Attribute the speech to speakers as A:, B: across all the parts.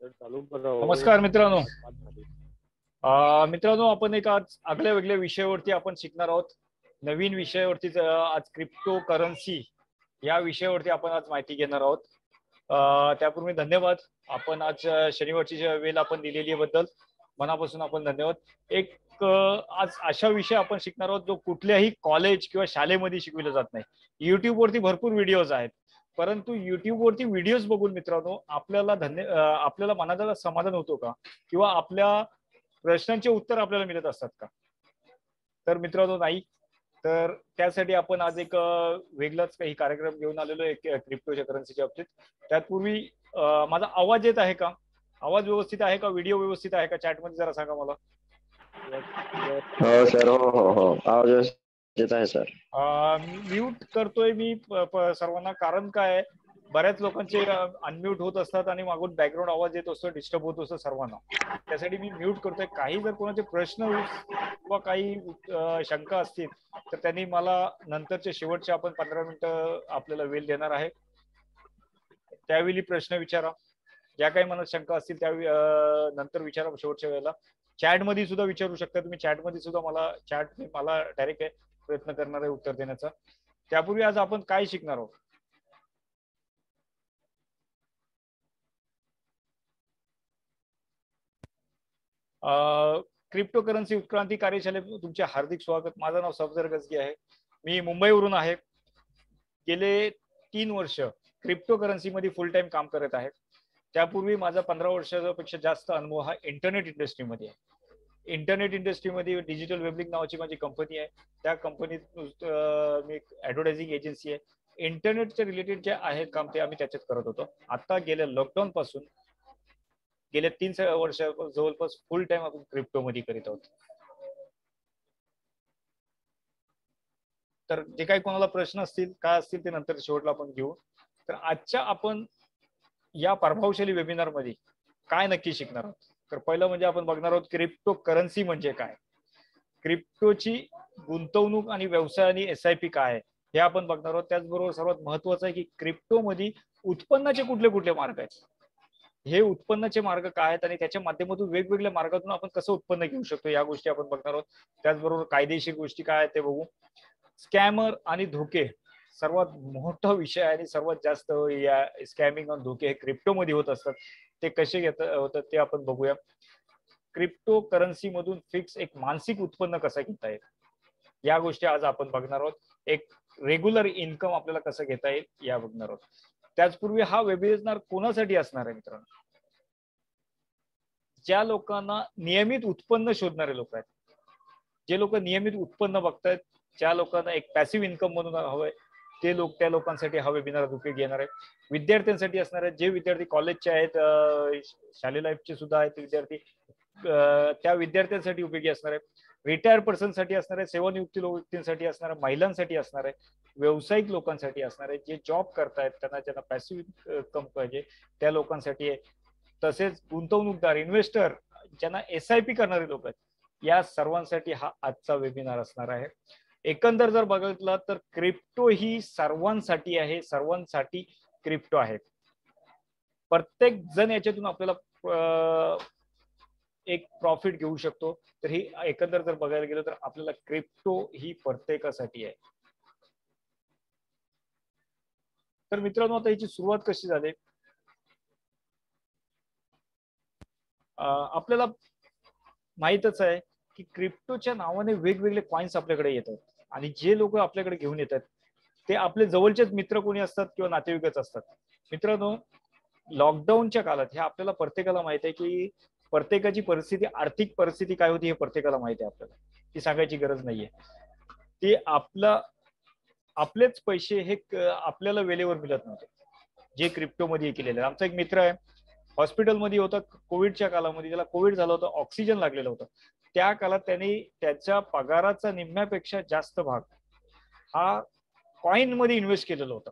A: नमस्कार मित्रांनो. मित्रांनो, आपण एक आज आगळ्या वेगळ्या विषयावरती आपण शिकणार आहोत. नवीन विषयावरती आज क्रिप्टो करन्सी या विषयावरती आपण आज माहिती घेणार आहोत. त्यापूर्वी धन्यवाद. आपण आज शनिवारची जी वेळ आपण दिलेली बद्दल मनापासून आपण धन्यवाद. आज अशा विषय आपण शिकणार आहोत जो कुठल्याही कॉलेज किंवा शाळेमध्ये शिकविला जात नाही. युट्यूब वरती भरपूर व्हिडिओज आहेत, परंतु युट्यूब वरती व्हिडिओज बघून मित्रांनो आपल्याला मनाला समाधान होतो का, किंवा आपल्या प्रश्नांचे उत्तर आपल्याला मिळत असतात का? तर मित्रांनो नाही. तर त्यासाठी आपण आज एक वेगळाच काही कार्यक्रम घेऊन आलेलो आहे क्रिप्टोच्या करन्सीच्या बाबतीत. त्यापूर्वी माझा आवाज येत आहे का? आवाज व्यवस्थित आहे का? व्हिडिओ व्यवस्थित आहे का? चॅटमध्ये जरा सांगा मला.
B: हो सर, हो आवाज येत आहे सर.
A: म्यूट करतोय मी सर्वांना, कारण काय बऱ्याच लोकांचे अनम्यूट होत असतात आणि मागून बॅकग्राऊंड आवाज येत असतो, डिस्टर्ब होत असतो सर्वांना. त्यासाठी मी म्यूट करतोय. काही जर कोणाचे प्रश्न किंवा काही शंका असतील तर त्यांनी मला नंतरचे शेवटचे आपण 15 मिनिटं आपल्याला वेळ देणार आहे, त्यावेळी प्रश्न विचारा. ज्या काही मनात शंका असतील त्या नंतर विचारा शेवटच्या वेळेला. चॅटमध्ये सुद्धा विचारू शकता तुम्ही. चॅटमध्ये सुद्धा मला डायरेक्ट प्रयत्न करणार आहे उत्तर देण्याचा. त्यापूर्वी आज आपण काय शिकणार आहोत? क्रिप्टो करन्सी उत्क्रांती कार्यशाळेत तुमचे हार्दिक स्वागत. माझं नाव सफदर गजगी आहे. मी मुंबईवरून आहे. गेले 3 वर्ष क्रिप्टो करन्सी मध्ये फुल टाइम काम करत आहे. त्यापूर्वी माझा 15 वर्षापेक्षा जास्त अनुभव हा इंटरनेट इंडस्ट्रीमध्ये आहे. इंटरनेट इंडस्ट्रीमध्ये डिजिटल वेबलिंग नावाची माझी कंपनी आहे. त्या कंपनीत मी ऍडव्हर्टायझिंग एजन्सी आहे. इंटरनेटच्या रिलेटेड जे आहे काम ते आम्ही त्याच्यात करत होतो. आता गेल्या लॉकडाऊन पासून गेल्या 3 वर्ष जवळपास फुल टाइम आपण क्रिप्टो मध्ये करीत आहोत. तर जे काही कोणाला प्रश्न असतील काय असतील ते नंतर शेवटला आपण घेऊ. तर आजच्या आपण या प्रभावशाली वेबिनार मध्ये काय नक्की शिकणार आहोत? तर पहिलं म्हणजे आपण बघणार आहोत क्रिप्टो करन्सी म्हणजे काय, क्रिप्टोची गुंतवणूक आणि व्यवसाय आणि SIP काय आहे हे आपण बघणार आहोत. त्याचबरोबर सर्वात महत्वाचं आहे की क्रिप्टो मध्ये उत्पन्नाचे कुठले कुठले मार्ग आहेत, हे उत्पन्नाचे मार्ग काय आहेत आणि त्याच्या माध्यमातून वेगवेगळ्या मार्गातून आपण कसं उत्पन्न घेऊ शकतो या गोष्टी आपण बघणार आहोत. त्याचबरोबर कायदेशीर गोष्टी काय आहेत ते बघू. स्कॅमर आणि धोके सर्वात मोठा विषय आहे आणि सर्वात जास्त या स्कॅमिंग आणि धोके हे क्रिप्टो मध्ये होत असतात. ते कसे होतात ते आपण बघूया. क्रिप्टो करन्सी मधून फिक्स एक मानसिक उत्पन्न कसं घेता येईल या गोष्टी आज आपण बघणार आहोत. एक रेग्युलर इन्कम आपल्याला कसं घेता येईल या बघणार आहोत. त्याचपूर्वी हा वेबिनार कोणासाठी असणार आहे मित्रांनो? ज्या लोकांना नियमित उत्पन्न शोधणारे लोक आहेत, जे लोक नियमित उत्पन्न बघतायत, ज्या लोकांना एक पॅसिव्ह इन्कम म्हणून हवंय ते लोक, त्या लोकांसाठी हा वेबिनार उपयोगी येणार आहे. विद्यार्थ्यांसाठी असणार आहे, जे विद्यार्थी कॉलेजचे आहेत, शालेय लाईफचे सुद्धा आहेत विद्यार्थी, त्या विद्यार्थ्यांसाठी उपयोगी असणार आहे. रिटायर्ड पर्सन साठी असणार आहे, सेवानिवृत्ती व्यक्तींसाठी असणार आहे, महिलांसाठी असणार आहे, व्यावसायिक लोकांसाठी असणार आहे, जे जॉब करतायत ज्यांना पॅसिव्ह इन्कम पाहिजे त्या लोकांसाठी आहे. तसेच गुंतवणूकदार इन्व्हेस्टर ज्यांना SIP करणारे लोक आहेत, या सर्वांसाठी हा आजचा वेबिनार असणार आहे. एकंदर जर बघितलं तर क्रिप्टो ही सर्वांसाठी आहे, सर्वांसाठी क्रिप्टो आहे. प्रत्येक जण याच्यातून आपल्याला एक प्रॉफिट घेऊ शकतो. तर ही एकंदर जर बघायला गेलं तर आपल्याला क्रिप्टो ही प्रत्येकासाठी आहे. तर मित्रांनो, आता याची सुरुवात कशी झाली? आपल्याला माहितच आहे की क्रिप्टोच्या नावाने वेगवेगळे कॉइन्स आपल्याकडे येतात आणि जे लोक आपल्याकडे घेऊन येतात ते आपले जवळचेच मित्र कोणी असतात किंवा नातेवाईकच असतात. मित्रांनो, लॉकडाऊनच्या काळात हे आपल्याला प्रत्येकाला माहित आहे की प्रत्येकाची परिस्थिती, आर्थिक परिस्थिती काय होती हे प्रत्येकाला माहिती आहे. आपल्याला ती सांगायची गरज नाहीये. ते आपलेच पैसे हे आपल्याला वेळेवर मिळत नव्हते जे क्रिप्टो मध्ये केलेले. आमचा एक मित्र आहे, हॉस्पिटलमध्ये होता कोविडच्या काळामध्ये, त्याला कोविड झालं होतं, ऑक्सिजन लागलेलं होतं. त्या काळात त्यांनी त्याच्या पगाराचा निम्म्यापेक्षा जास्त भाग हा कॉइन मध्ये इन्व्हेस्ट केलेलं होतं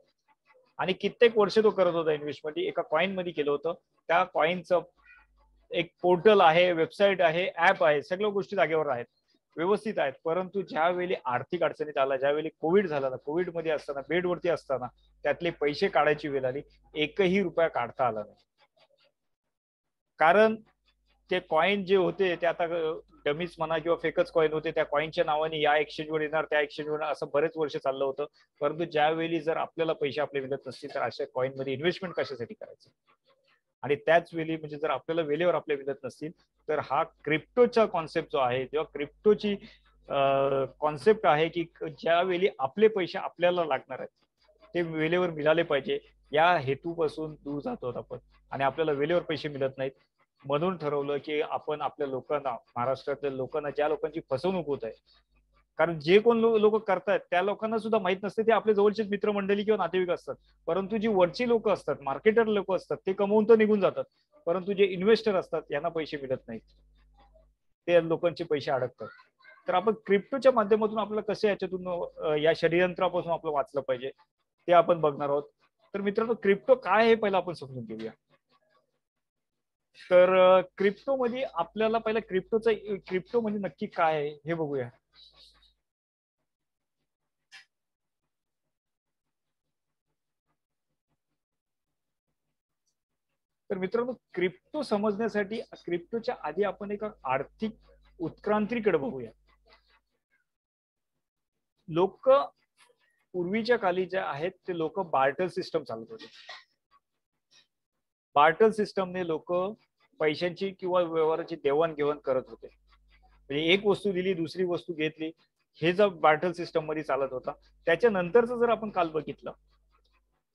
A: आणि कित्येक वर्ष तो करत होता इन्व्हेस्ट मध्ये, एका कॉइन मध्ये केलं होतं. त्या कॉइनचं एक पोर्टल आहे, वेबसाईट आहे, ऍप आहे, सगळ्या गोष्टी जागेवर आहेत, व्यवस्थित आहेत. परंतु ज्यावेळी आर्थिक अडचणीत आला, ज्यावेळी कोविड झाला, कोविड मध्ये असताना, बेडवरती असताना त्यातले पैसे काढायची वेळ आली, एकही रुपया काढता आला नाही. कारण ते कॉइन जे होते ते आता डमीच म्हणा किंवा फेकच कॉइन होते, त्या कॉइनच्या नावाने या एक्सचेंजवर येणार त्या एक्सचेंजवर असं बरेच वर्ष चाललं होतं. परंतु ज्यावेळी जर आपल्याला पैसे आपले मिळत नसतील तर अशा कॉइन मध्ये इन्व्हेस्टमेंट कशासाठी करायचं, आणि त्याच वेळी म्हणजे जर आपल्याला वेळेवर आपले मिळत नसतील तर हा क्रिप्टोचा कॉन्सेप्ट जो आहे किंवा क्रिप्टोची कॉन्सेप्ट आहे की ज्यावेळी आपले पैसे आपल्याला लागणार आहेत ते वेळेवर मिळाले पाहिजे, या हेतूपासून दूर जातो आपण आणि आपल्याला वेळेवर पैसे मिळत नाहीत. म्हणून ठरवलं की आपण आपल्या लोकांना, महाराष्ट्रातल्या लोकांना, ज्या लोकांची फसवणूक होत आहे, कारण जे कोण लोक करतायत त्या लोकांना सुद्धा माहित नसते ते आपले जवळचे मित्रमंडळी किंवा नातेवाईक असतात, परंतु जी वरची लोक असतात, मार्केटर लोक असतात, ते कमवून तर निघून जातात, परंतु जे इन्व्हेस्टर असतात यांना पैसे मिळत नाहीत, ते लोकांचे पैसे अडकतात. तर आपण क्रिप्टोच्या माध्यमातून आपल्याला कसे याच्यातून या षडयंत्रापासून आपलं वाचलं पाहिजे ते आपण बघणार आहोत. तर मित्रांनो, क्रिप्टो काय हे पहिला आपण समजून घेऊया. तर क्रिप्टो मध्ये आपल्याला पहिला क्रिप्टो म्हणजे नक्की काय आहे हे बघूया. तर मित्रांनो, क्रिप्टो समजण्यासाठी क्रिप्टोच्या आधी आपण एका आर्थिक उत्क्रांतीकडे बघूया. लोक पूर्वीच्या काली जे आहेत ते लोक बार्टर सिस्टम चालत होते. बार्टर सिस्टमने लोक पैशांची किंवा व्यवहाराची देवाणघेवाण करत होते, म्हणजे एक वस्तू दिली दुसरी वस्तू घेतली, हे जर बार्टर सिस्टम मध्ये चालत होता. त्याच्यानंतरच जर आपण काल बघितलं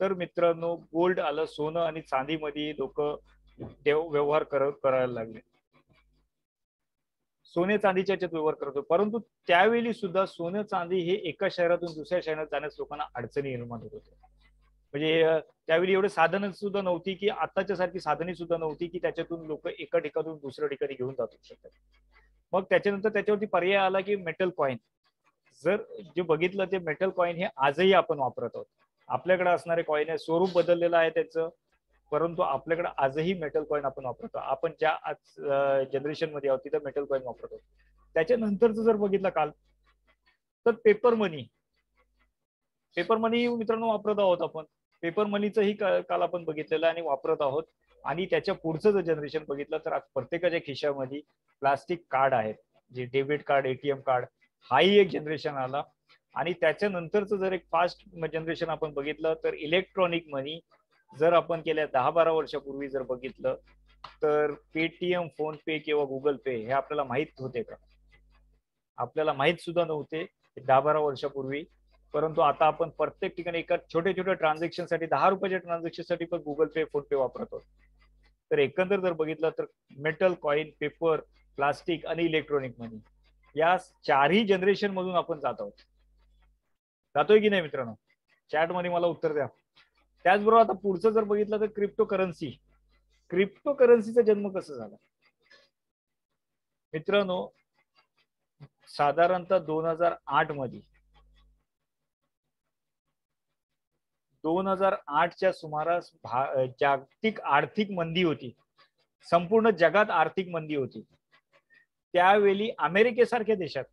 A: तर मित्रांनो, गोल्ड आलं, सोनं आणि चांदीमध्ये लोक व्यवहार करायला लागले, सोने चांदीच्या याच्यात व्यवहार करतो. परंतु त्यावेळी सुद्धा सोनं चांदी हे एका शहरातून दुसऱ्या शहरात जाण्यास लोकांना अडचणी निर्माण होत होते. म्हणजे त्यावेळी एवढे साधनं सुद्धा नव्हती की आताच्या सारखी साधने सुद्धा नव्हती की त्याच्यातून लोक एका ठिकाणून दुसऱ्या ठिकाणी घेऊन जात शकतात. मग त्याच्यानंतर त्याच्यावरती पर्याय आला की मेटल कॉइन. जर जे बघितलं ते मेटल कॉइन हे आजही आपण वापरत आहोत. आपल्याकडे असणारे कॉइन आहे, स्वरूप बदललेलं आहे त्याचं, परंतु आपल्याकडे आजही मेटल कॉइन आपण वापरतो. आपण ज्या आज जनरेशन मध्ये आहोत तिथं मेटल कॉइन वापरतो. त्याच्यानंतरच जर बघितलं काल तर पेपर मनी मित्रांनो वापरत आहोत आपण. पेपर मनीचंही काल आपण बघितलेलं आणि वापरत आहोत. आणि त्याच्या पुढचं जर जनरेशन बघितलं तर आज प्रत्येकाच्या खिशामध्ये प्लास्टिक कार्ड आहेत, जे डेबिट कार्ड, एटीएम कार्ड, हाही एक जनरेशन आला. आणि त्याच्यानंतरचं जर एक फास्ट जनरेशन आपण बघितलं तर इलेक्ट्रॉनिक मनी. जर आपण गेल्या 10-12 वर्षापूर्वी जर बघितलं तर पेटीएम, फोन पे किंवा गुगल पे हे आपल्याला माहित होते का? आपल्याला माहित सुद्धा नव्हते 10-12 वर्षापूर्वी. परंतु आता आपण प्रत्येक ठिकाणी एका छोट्या छोट्या ट्रान्झॅक्शन साठी, 10 रुपयाच्या ट्रान्झॅक्शन साठी पण गुगल पे, फोन पे वापरतो. तर एकंदर जर बघितलं तर मेटल, कॉइन, पेपर, प्लास्टिक आणि इलेक्ट्रॉनिक मनी या चारही जनरेशन मधून आपण जातोय की नाही मित्रांनो? चॅट मध्ये मला उत्तर द्या. त्याचबरोबर आता पुढचं जर बघितलं तर क्रिप्टो करन्सीचा जन्म कसा झाला मित्रांनो? साधारणतः 2008 मध्ये 2008च्या सुमारास जागतिक आर्थिक मंदी होती, संपूर्ण जगात आर्थिक मंदी होती. त्यावेळी अमेरिकेसारख्या देशात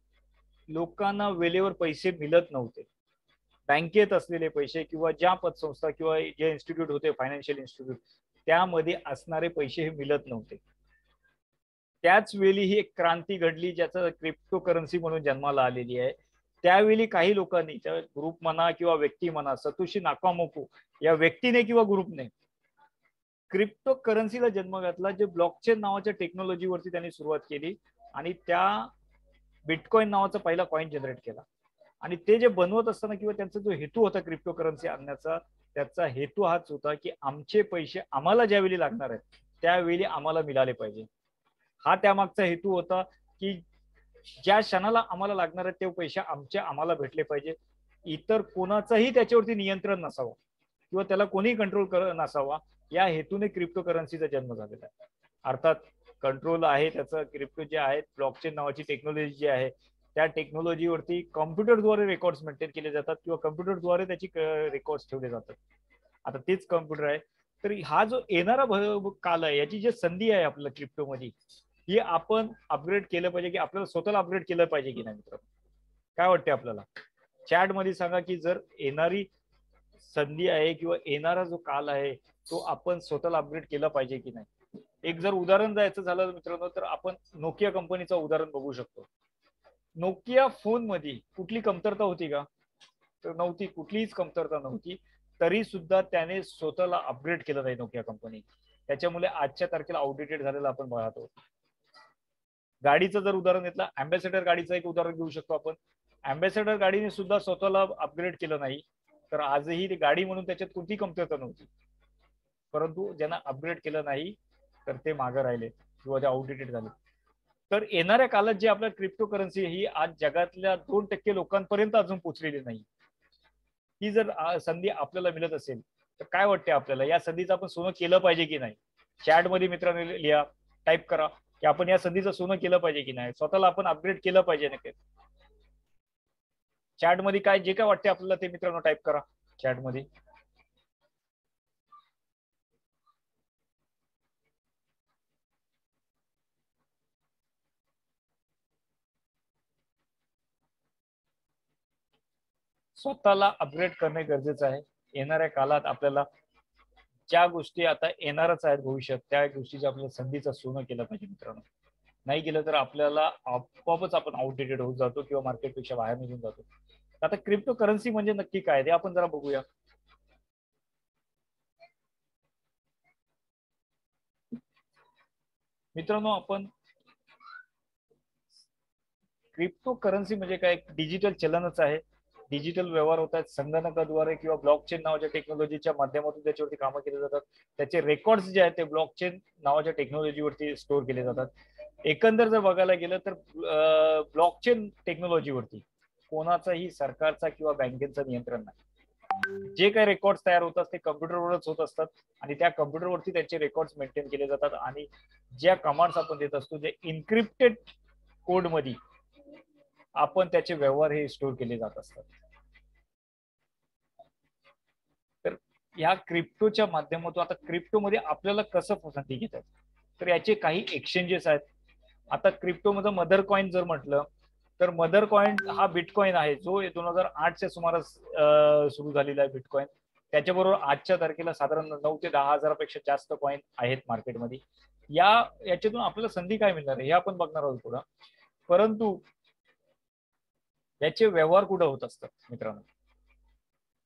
A: लोकांना वेळेवर पैसे मिळत नव्हते. बँकेत असलेले पैसे किंवा ज्या पतसंस्था किंवा जे इन्स्टिट्यूट होते, फायनान्शियल इन्स्टिट्यूट, त्यामध्ये असणारे पैसे हे मिळत नव्हते. त्याच वेळी ही एक क्रांती घडली ज्याचं क्रिप्टो करन्सी म्हणून जन्माला आलेली आहे. त्यावेळी काही लोकांनी, ग्रुप म्हणा किंवा व्यक्ती म्हणा, सतोशी नाकामोटो या व्यक्तीने किंवा ग्रुपने क्रिप्टो करन्सीला जन्म घातला, जे ब्लॉकचेन नावाच्या टेक्नॉलॉजीवरती त्यांनी सुरुवात केली आणि त्या बिटकॉइन नावाचा पहिला कॉइन जनरेट केला. आणि ते जे बनवत असताना किंवा त्यांचा जो हेतू होता क्रिप्टो करन्सी आणण्याचा, त्याचा हेतू हाच होता की आमचे पैसे आम्हाला ज्यावेळी लागणार आहेत त्यावेळी आम्हाला मिळाले पाहिजे. हा त्यामागचा हेतू होता की ज्या क्षणाला आम्हाला लागणार आहेत ते पैसे आम्हाला भेटले पाहिजे. इतर कोणाचंही त्याच्यावरती नियंत्रण नसावं किंवा त्याला कोणी कंट्रोल नसावा, या हेतूने क्रिप्टो करन्सीचा जन्म झालेला आहे. अर्थात कंट्रोल आहे त्याचं. क्रिप्टो जे आहेत, ब्लॉकचेन नावाची टेक्नॉलॉजी जी आहे, त्या टेक्नॉलॉजीवरती कॉम्प्युटरद्वारे रेकॉर्ड्स मेंटेन केले जातात किंवा कॉम्प्युटरद्वारे त्याची रेकॉर्ड्स ठेवले जातात. आता तेच कॉम्प्युटर आहे. तर हा जो येणारा काल आहे, याची जी संधी आहे आपल्या क्रिप्टोमध्ये, ही आपण अपग्रेड केलं पाहिजे की आपल्याला स्वतःला अपग्रेड केलं पाहिजे की नाही मित्र? काय वाटते आपल्याला? चॅट मध्ये सांगा की जर येणारी संधी आहे किंवा येणारा जो काल आहे तो आपण स्वतःला अपग्रेड केला पाहिजे की नाही. एक जर उदाहरण द्यायचं झालं मित्रांनो तर आपण नोकिया कंपनीचं उदाहरण बघू शकतो. नोकिया फोन मध्ये कुठली कमतरता होती का? तर नव्हती, कुठलीच कमतरता नव्हती. तरी सुद्धा त्याने स्वतःला अपग्रेड केलं नाही नोकिया कंपनी. त्याच्यामुळे आजच्या तारखेला आउटडेटेड झालेलं आपण पाहतो. गाडीचं जर उदाहरण घेतलं, अँबॅसेडर गाडीचं एक उदाहरण घेऊ शकतो आपण. अँबॅसेडर गाडीने सुद्धा स्वतःला अपग्रेड केलं नाही, तर आजही ती गाडी म्हणून त्याच्यात कोणती कमतरता नव्हती. परंतु ज्यांना अपग्रेड केलं नाही तर ते मागे राहिले किंवा ते आउटडेटेड झाले. तर येणाऱ्या काळात जे आपल्या क्रिप्टो करन्सी ही आज जगातल्या 2% लोकांपर्यंत अजून पोहोचलेली नाही. ही जर संधी आपल्याला मिळत असेल तर काय वाटते आपल्याला, या संधीचं आपण सोनं केलं पाहिजे की नाही? चॅट मध्ये मित्रांनो लिहा, टाईप करा की आपण या संधीचं सोनं केलं पाहिजे की नाही, स्वतःला आपण अपग्रेड केलं पाहिजे नक्की. चॅट मध्ये काय जे काय वाटते आपल्याला ते मित्रांनो टाईप करा चॅट मध्ये. स्वतःला अपग्रेड करणे गरजेचं आहे. येणाऱ्या काळात आपल्याला ज्या गोष्टी आता येणारच आहेत भविष्यात, त्या गोष्टीच्या आपल्याला संधीचं सोनं केलं पाहिजे मित्रांनो. नाही केलं तर आपल्याला आपोआपच आपण आउटडेटेड होऊन जातो किंवा मार्केटपेक्षा बाहेर निघून जातो. आता क्रिप्टो करन्सी म्हणजे नक्की काय ते आपण जरा बघूया. मित्रांनो, आपण क्रिप्टो करन्सी म्हणजे काय, डिजिटल चलनच आहे. डिजिटल व्यवहार होत आहेत संगणकाद्वारे किंवा ब्लॉकचेन नावाच्या टेक्नॉलॉजीच्या माध्यमातून त्याच्यावरती कामं केली जातात. त्याचे रेकॉर्ड्स जे आहेत ते ब्लॉकचेन नावाच्या टेक्नॉलॉजीवरती स्टोअर केले जातात. एकंदर जर बघायला गेलं तर ब्लॉकचेन टेक्नॉलॉजीवरती कोणाचाही सरकारचा किंवा बँकेचा नियंत्रण नाही. जे काही रेकॉर्ड तयार होतात ते कम्प्युटरवरच होत असतात आणि त्या कम्प्युटरवरती त्यांचे रेकॉर्ड्स मेंटेन केले जातात आणि ज्या कमांड्स आपण देत असतो ते इन्क्रिप्टेड कोड मध्ये आपण त्याचे व्यवहार हे स्टोअर केले जात असतात. तर या क्रिप्टोच्या माध्यमातून आता क्रिप्टोमध्ये आपल्याला कसं संधी घेतात, तर याचे काही एक्सचेंजेस आहेत. आता क्रिप्टोमध्ये मदर कॉइन जर म्हटलं तर मदर कॉइन हा बिटकॉइन आहे, जो 2008च्या सुमारास सुरू झालेला आहे बिटकॉइन. त्याच्याबरोबर आजच्या तारखेला साधारण 9 ते 10 हजारापेक्षा जास्त कॉइन आहेत मार्केटमध्ये. याच्यातून आपल्याला संधी काय मिळणार आहे हे आपण बघणार आहोत पुढं. परंतु याचे व्यवहार कुठे होत असतात मित्रांनो,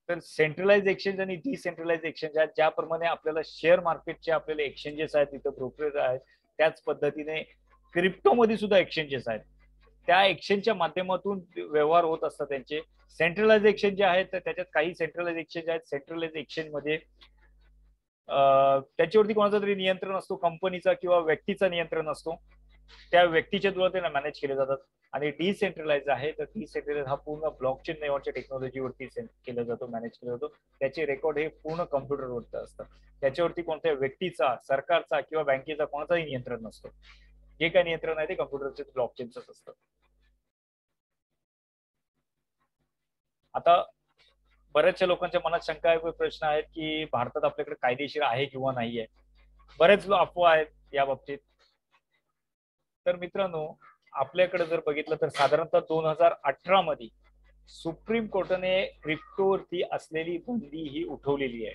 A: तर सेंट्रलाइज एक्सचेंज आणि डिसेंट्रलाइज एक्सचेंज आहेत. ज्याप्रमाणे आपल्याला शेअर मार्केटचे आपल्याला एक्सचेंजेस आहेत, तिथं ब्रोकरेज आहेत, त्याच पद्धतीने क्रिप्टोमध्ये सुद्धा एक्सचेंजेस आहेत. त्या एक्सचेंजच्या माध्यमातून व्यवहार होत असतात त्यांचे. सेंट्रलाइज एक्सचेंज जे आहेत तर त्याच्यात काही सेंट्रलाइज एक्सचेंज आहेत. सेंट्रलाइज एक्सचेंज मध्ये त्याच्यावरती कोणाचं तरी नियंत्रण असतो, कंपनीचा किंवा व्यक्तीचा नियंत्रण असतो, त्या व्यक्तीच्या द्वारे ते मॅनेज केले जातात. आणि डिसेंट्रलाइज आहे तर डिसेंट्रलाइज हा पूर्ण ब्लॉकचेन नावाच्या टेक्नॉलॉजीवरती केला जातो, मॅनेज केला जातो. त्याचे रेकॉर्ड हे पूर्ण कम्प्युटरवरती असतात. त्याच्यावरती कोणत्या व्यक्तीचा, सरकारचा किंवा बँकेचा कोणाचाही नियंत्रण नसतो. जे काही नियंत्रण आहे ते कम्प्युटरचे ब्लॉकचेनच असतं. आता बऱ्याचशा लोकांच्या मनात शंका आहे, प्रश्न आहेत की भारतात आपल्याकडे कायदेशीर आहे किंवा नाही आहे. बरेच अफवा आहेत या बाबतीत. तर मित्रांनो, आपल्याकडे जर बघितलं तर साधारणतः 2018 मध्ये सुप्रीम कोर्टाने क्रिप्टोवरती असलेली बंदी ही उठवलेली आहे.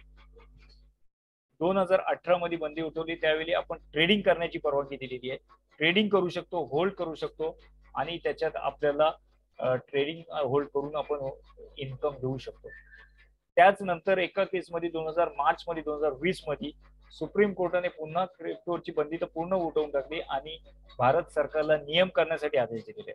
A: 2018 मध्ये बंदी उठवली, त्यावेळी आपण ट्रेडिंग करण्याची परवानगी दिलेली आहे. ट्रेडिंग करू शकतो, होल्ड करू शकतो आणि त्याच्यात आपल्याला ट्रेडिंग होल्ड करून आपण इन्कम घेऊ शकतो. त्याच नंतर एका केसमध्ये 2000 मध्ये 2020 मध्ये सुप्रीम कोर्टाने पुन्हा क्रिप्टोची बंदी तर पूर्ण उठवून टाकली आणि भारत सरकारला नियम करण्यासाठी आदेश दिलेले,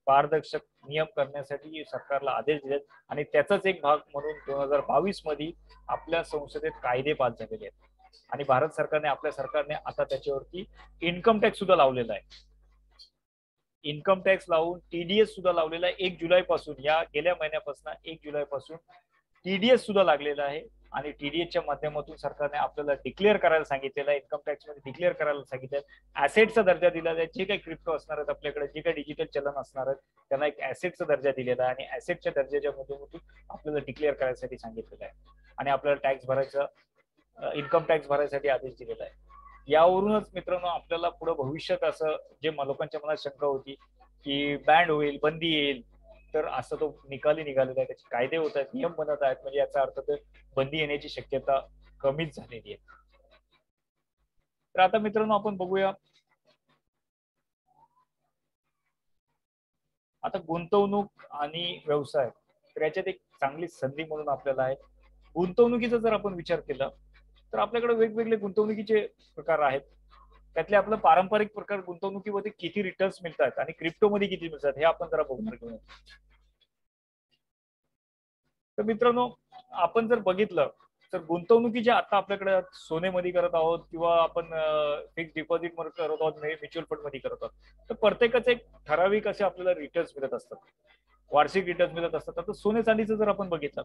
A: पारदर्शक नियम करण्यासाठी सरकारला आदेश दिले. आणि त्याचाच एक भाग म्हणून 2022 मध्ये आपल्या संसदेत कायदे पास झालेले आहेत आणि भारत सरकारने, आपल्या सरकारने आता त्याच्यावरती इन्कम टॅक्स सुद्धा लावलेला आहे. इन्कम टॅक्स लावून टीडीएस सुद्धा लावलेला आहे. 1 जुलै पासून, या गेल्या महिन्यापासून 1 जुलै पासून टीडीएस सुद्धा लागलेला आहे. आणि टीडीएसच्या माध्यमातून सरकारने आपल्याला डिक्लेअर करायला सांगितलेलं आहे, इन्कम टॅक्स मध्ये डिक्लेअर करायला सांगितलं आहे. ऍसेटचा दर्जा दिलेला आहे. जे काही क्रिप्टो असणार आहेत आपल्याकडे, जे काही डिजिटल चलन असणार आहेत त्यांना एक ऍसेटचा दर्जा दिलेला आहे आणि ऍसेटच्या दर्जाच्या माध्यमातून आपल्याला डिक्लेअर करायसाठी सांगितलेलं आहे आणि आपल्याला टॅक्स भरायचा, इन्कम टॅक्स भरायसाठी आदेश दिलेला आहे. यावरूनच मित्रांनो आपल्याला पुढे भविष्यात असं जे लोकांच्या मनात शंका होती की बँड होईल, बंदी येईल, तर असं तो निकाली निघालेला आहे. त्याचे कायदे होत आहेत, नियम बनत आहेत, म्हणजे याचा अर्थ तर बंदी येण्याची शक्यता कमीच झालेली आहे. तर आता मित्रांनो आपण बघूया आता गुंतवणूक आणि व्यवसाय, तर याच्यात एक चांगली संधी म्हणून आपल्याला आहे. गुंतवणुकीचा जर आपण विचार केला तर आपल्याकडे वेगवेगळे गुंतवणुकीचे प्रकार आहेत. त्यातले आपलं पारंपरिक प्रकार गुंतवणुकीमध्ये किती रिटर्न्स मिळतात आणि क्रिप्टोमध्ये किती मिळतात हे आपण जरा बघणार घेऊया. तर मित्रांनो आपण जर बघितलं तर गुंतवणुकीच्या आता आपल्याकडे सोन्यामध्ये करत आहोत किंवा आपण फिक्स डिपॉझिट मध्ये करत आहोत, म्युच्युअल फंड मध्ये करत आहोत, तर प्रत्येकाचे एक ठराविक असे आपल्याला रिटर्न्स मिळत असतात, वार्षिक रिटर्न्स मिळत असतात. आता सोने चांदीचं जर आपण बघितलं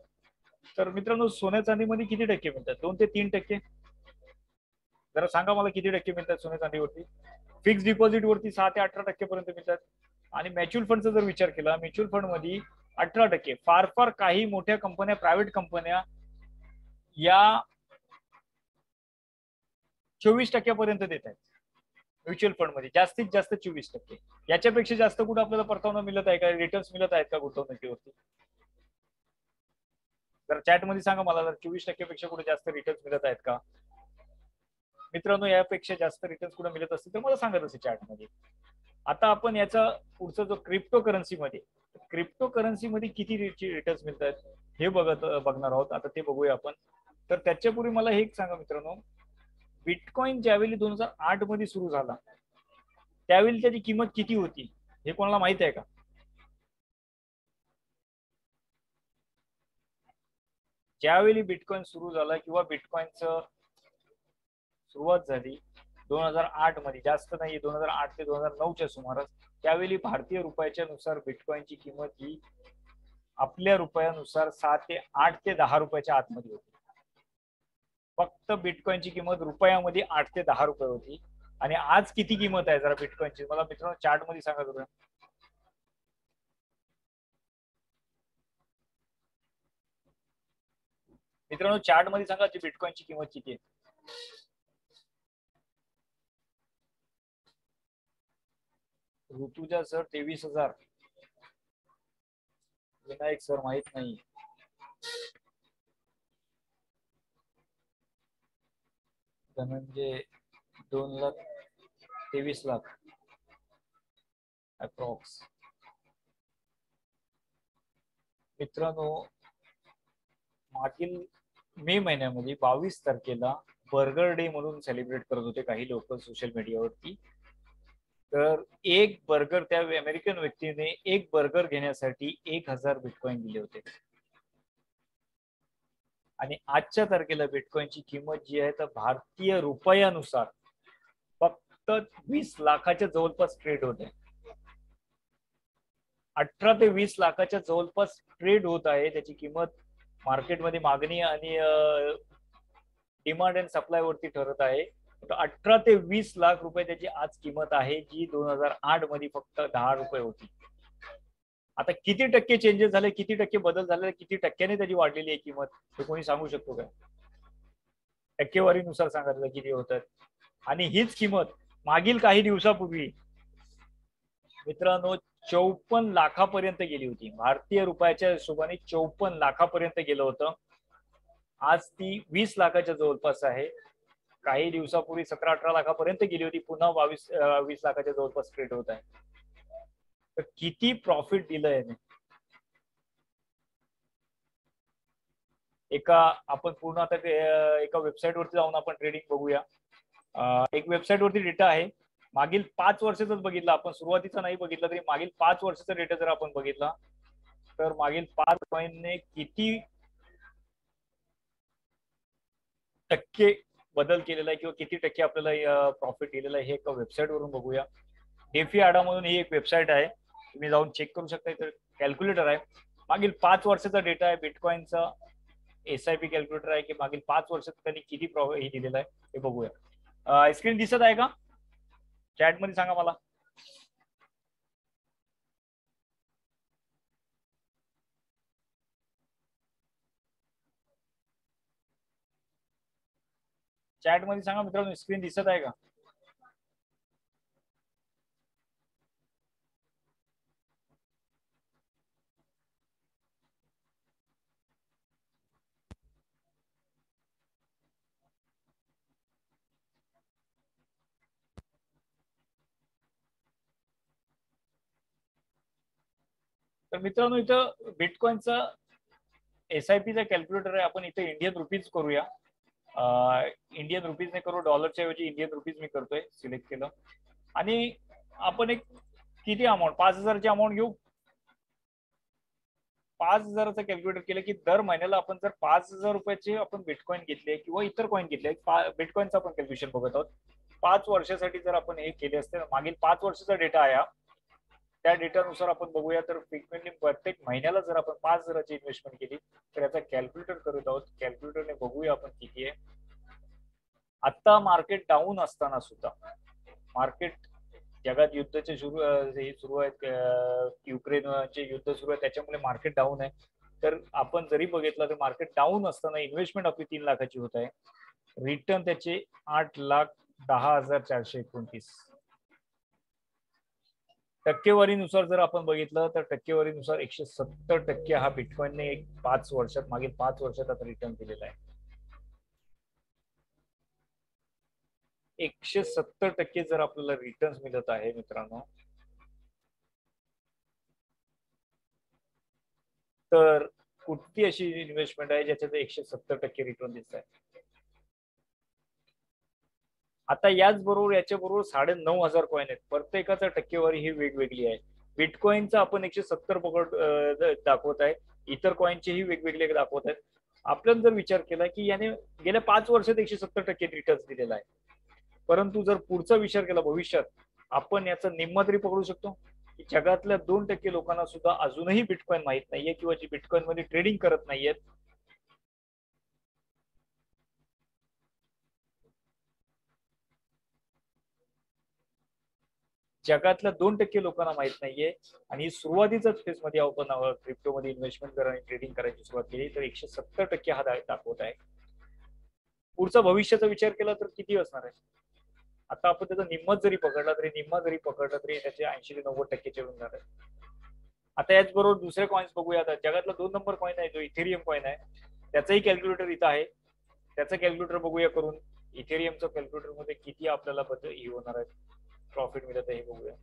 A: तर मित्रांनो सोन्या चांदीमध्ये किती टक्के मिळतात? 2 ते 3%. जरा सांगा मला किती टक्के मिळतात सोन्या चांदीवरती? फिक्स डिपॉझिट वरती 6 ते 18% पर्यंत मिळतात. आणि म्युच्युअल फंडचा जर विचार केला, म्युच्युअल फंड मध्ये 18%. फार फार काही मोठ्या कंपन्या, प्रायव्हेट कंपन्या या 24% देत आहेत म्युच्युअल फंड मध्ये, जास्तीत जास्त 24%. याच्यापेक्षा जास्त कुठे आपल्याला परतावा मिळत आहे का, रिटर्न्स मिळत आहेत का गुंतवणुकीवरती? जर चॅट मध्ये सांगा मला, जर 24% पेक्षा कुठे जास्त रिटर्न्स मिळत आहेत का मित्रांनो? यापेक्षा जास्त रिटर्न्स कुठे मिळत असतील तर मला सांगत असे चॅट मध्ये. आता आपण याचा पुढचा जो क्रिप्टो करन्सी मध्ये किती रिटर्न्स मिळतात हे बघणार आहोत. आता ते बघूया आपण. तर त्याच्यापूर्वी मला हे सांगा मित्रांनो, बिटकॉइन ज्यावेळी 2008 मध्ये सुरू झाला त्यावेळी त्याची किंमत किती होती हे कोणाला माहित आहे का? ज्यावेळी बिटकॉइन सुरू झाला किंवा बिटकॉइनचं सुरुवात झाली 2008 मध्ये, जास्त नाही, 2008 ते 2009च्या सुमारास, त्यावेळी भारतीय रुपयाच्या नुसार बिटकॉइनची किंमत ही आपल्या रुपयानुसार 7 ते 8 ते 10 रुपयाच्या आतमध्ये होती. फक्त बिटकॉइनची किंमत रुपयामध्ये 8 ते 10 रुपये होती. आणि आज किती किंमत आहे जरा बिटकॉइनची मला मित्रांनो चार्ट मध्ये सांगा बरं. मित्रांनो चार्ट मध्ये सांगा बिटकॉइनची किंमत किती आहे? ऋतुजा सर 23,000, विनायक सर माहित नाही, धनंजय 2 लाख, 23 लाख अप्रॉक्स. मित्रांनो मागील मे महिन्यामध्ये 22 तारखेला बर्गर डे म्हणून सेलिब्रेट करत होते काही लोक सोशल मीडियावरती. तर एक बर्गर, त्या अमेरिकन व्यक्तीने एक बर्गर घेण्यासाठी 1,000 बिटकॉइन दिले होते. आणि आजच्या तारखेला बिटकॉइनची किंमत जी आहे तर भारतीय रुपयानुसार फक्त 20 लाखाच्या जवळपास ट्रेड होत आहे. 18 ते 20 लाखाच्या जवळपास ट्रेड होत आहे. त्याची किंमत मार्केटमध्ये मागणी आणि डिमांड अँड सप्लाय वरती ठरत आहे. 18 ते 20 लाख रुपये त्याची आज किंमत आहे, जी 2008 मध्ये फक्त 10 रुपये होती. आता किती टक्के चेंजेस झाले, किती टक्के बदल झाले, किती टक्क्याने त्याची वाढलेली आहे किंमत हे कोणी सांगू शकतो का? टक्केवारीनुसार सांगितलं किती होतात. आणि हीच किंमत मागील काही दिवसापूर्वी मित्रांनो 54 लाखापर्यंत गेली होती. भारतीय रुपयाच्या हिशोबाने 54 लाखापर्यंत गेलं होतं. आज ती 20 लाखाच्या जवळपास आहे. काही दिवसापूर्वी 17-18 लाखापर्यंत गेली होती, पुन्हा 20 लाखाच्या जवळपास ट्रेड होत आहे. तर किती प्रॉफिट दिलंय? आपण पूर्ण आता एका वेबसाईट वरती जाऊन आपण ट्रेडिंग बघूया. एक वेबसाईट वरती डेटा आहे, मागील 5 वर्षाचाच बघितला आपण, सुरुवातीचा नाही बघितला तरी मागील 5 वर्षाचा डेटा जर आपण बघितला तर मागील 5 कॉइनने किती टक्के बदल केलेला आहे किंवा किती टक्के आपल्याला प्रॉफिट दिलेला आहे हे एका वेबसाईट वरून बघूया. डेफी आडा म्हणून ही एक वेबसाईट आहे, तुम्ही जाऊन चेक करू शकता. इथे कॅल्क्युलेटर आहे, मागील 5 वर्षाचा डेटा आहे बिटकॉइनचा. SIP कॅल्क्युलेटर आहे की मागील 5 वर्षात त्यांनी किती प्रॉफिट दिलेला आहे हे बघूया. स्क्रीन दिसत आहे का? चॅट मध्ये सांगा मला. चॅट मध्ये सांगा मित्रांनो, स्क्रीन दिसत आहे का? तर मित्रांनो इथं बिटकॉइनचा SIP चा कॅल्क्युलेटर आहे. आपण इथे इंडियन रुपीज करूया. इंडियन रुपीजने करू, डॉलरच्या ऐवजी इंडियन रुपीज मी करतोय, सिलेक्ट केलं. आणि आपण एक किती अमाऊंट, 5,000ची अमाऊंट घेऊ. 5,000चं कॅल्क्युलेटर केलं की दर महिन्याला आपण जर 5,000 रुपयाचे आपण बिटकॉइन घेतले किंवा इतर कॉइन घेतले, बिटकॉइनचं आपण कॅल्क्युलेशन बघत आहोत. 5 वर्षासाठी जर आपण हे केले असते, मागील 5 वर्षाचा डेटा आहे, त्या डेटानुसार आपण बघूया. तर फ्रिक्वेंटली प्रत्येक महिन्याला जर आपण 5,000ची इन्व्हेस्टमेंट केली तर याचा कॅल्क्युलेटर करत आहोत. कॅल्क्युलेटरने बघूया आपण किती आहे. आता मार्केट डाऊन असताना सुद्धा, मार्केट जगात युद्धाचे सुरू आहेत, युक्रेनचे युद्ध सुरू आहे, त्याच्यामुळे मार्केट डाऊन आहे. तर आपण जरी बघितलं तर मार्केट डाऊन असताना इन्व्हेस्टमेंट आपली 3 लाखाची होत आहे. रिटर्न त्याचे 8,10,429. टक्केवारीनुसार जर आपण बघितलं तर टक्केवारीनुसार 170% हा बिटकॉइनने 5 वर्षात, मागील 5 वर्षात आता रिटर्न दिलेला आहे. 170% जर आपल्याला रिटर्न मिळत आहे मित्रांनो, तर कुठली अशी इन्व्हेस्टमेंट आहे ज्याच्यात 170% रिटर्न दिसत आहे. आता याचबरोबर याच्याबरोबर 9,500 कॉइन आहेत. प्रत्येकाचा टक्केवारी ही वेगवेगळी आहे. बिटकॉइनचा आपण 170 दाखवत आहे, इतर कॉइनचेही वेगवेगळे दाखवत आहेत. आपण जर विचार केला की याने गेल्या 5 वर्षात 170% रिटर्न दिलेला आहे, परंतु जर पुढचा विचार केला भविष्यात, आपण याचा निम्मा तरी पकडू शकतो की जगातल्या 2% लोकांना सुद्धा अजूनही बिटकॉइन माहित नाहीये किंवा जी बिटकॉइन मध्ये ट्रेडिंग करत नाहीयेत. जगातल्या 2% लोकांना माहित नाहीये. आणि सुरुवातीच्याच फेज मध्ये आपण क्रिप्टो मध्ये इन्व्हेस्टमेंट आणि ट्रेडिंग करायची सुरुवात केली तर 170% हा दाखवत आहे. पुढचा भविष्याचा विचार केला तर किती असणार आहे. आता आपण त्याचा निम्मा जरी पकडला तरी त्याचे 80 ते 90% होणार आहे. आता याचबरोबर दुसरे कॉइन्स बघूया. आता जगातला 2 नंबर कॉइन आहे जो इथेरियम कॉइन आहे, त्याचाही कॅल्क्युलेटर इथं आहे. त्याचं कॅल्क्युलेटर बघूया करून. इथेरियमच्या कॅल्क्युलेटर मध्ये किती आपल्याला बदल होणार आहे, प्रॉफिट मिळत आहे हे बघूया.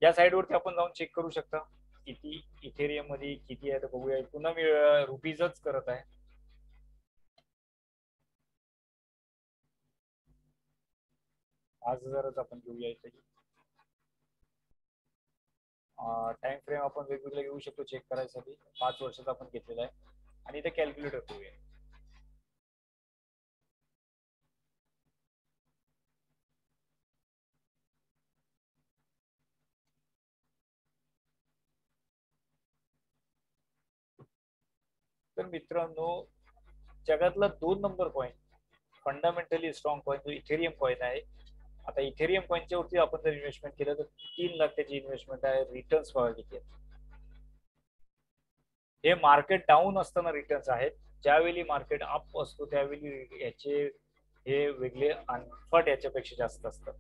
A: या साइड वरती आपण जाऊन चेक करू शकता किती इथेरियम मध्ये किती आहे. तर बघूया. पुन्हा मी रुपीजच करत आहे. आज जरच आपण घेऊया. इथे टाइम फ्रेम आपण वेगवेगळे घेऊ शकतो चेक करायसाठी. 5 वर्षाचा आपण घेतलेला आहे आणि इथे कॅल्क्युलेटर करूया. तर मित्रांनो, जगातला 2 number coin, fundamentally strong coin जो इथेरियम कॉइन आहे. आता इथेरियम कॉइनच्या वरती आपण जर इन्व्हेस्टमेंट केलं तर 3 लाख त्याची इन्व्हेस्टमेंट आहे. रिटर्न्स बघा किती आहेत. हे मार्केट डाऊन असताना रिटर्न्स आहेत. ज्यावेळी मार्केट अप असतो त्यावेळी याचे हे वेगळे अनफट याच्यापेक्षा जास्त असतात.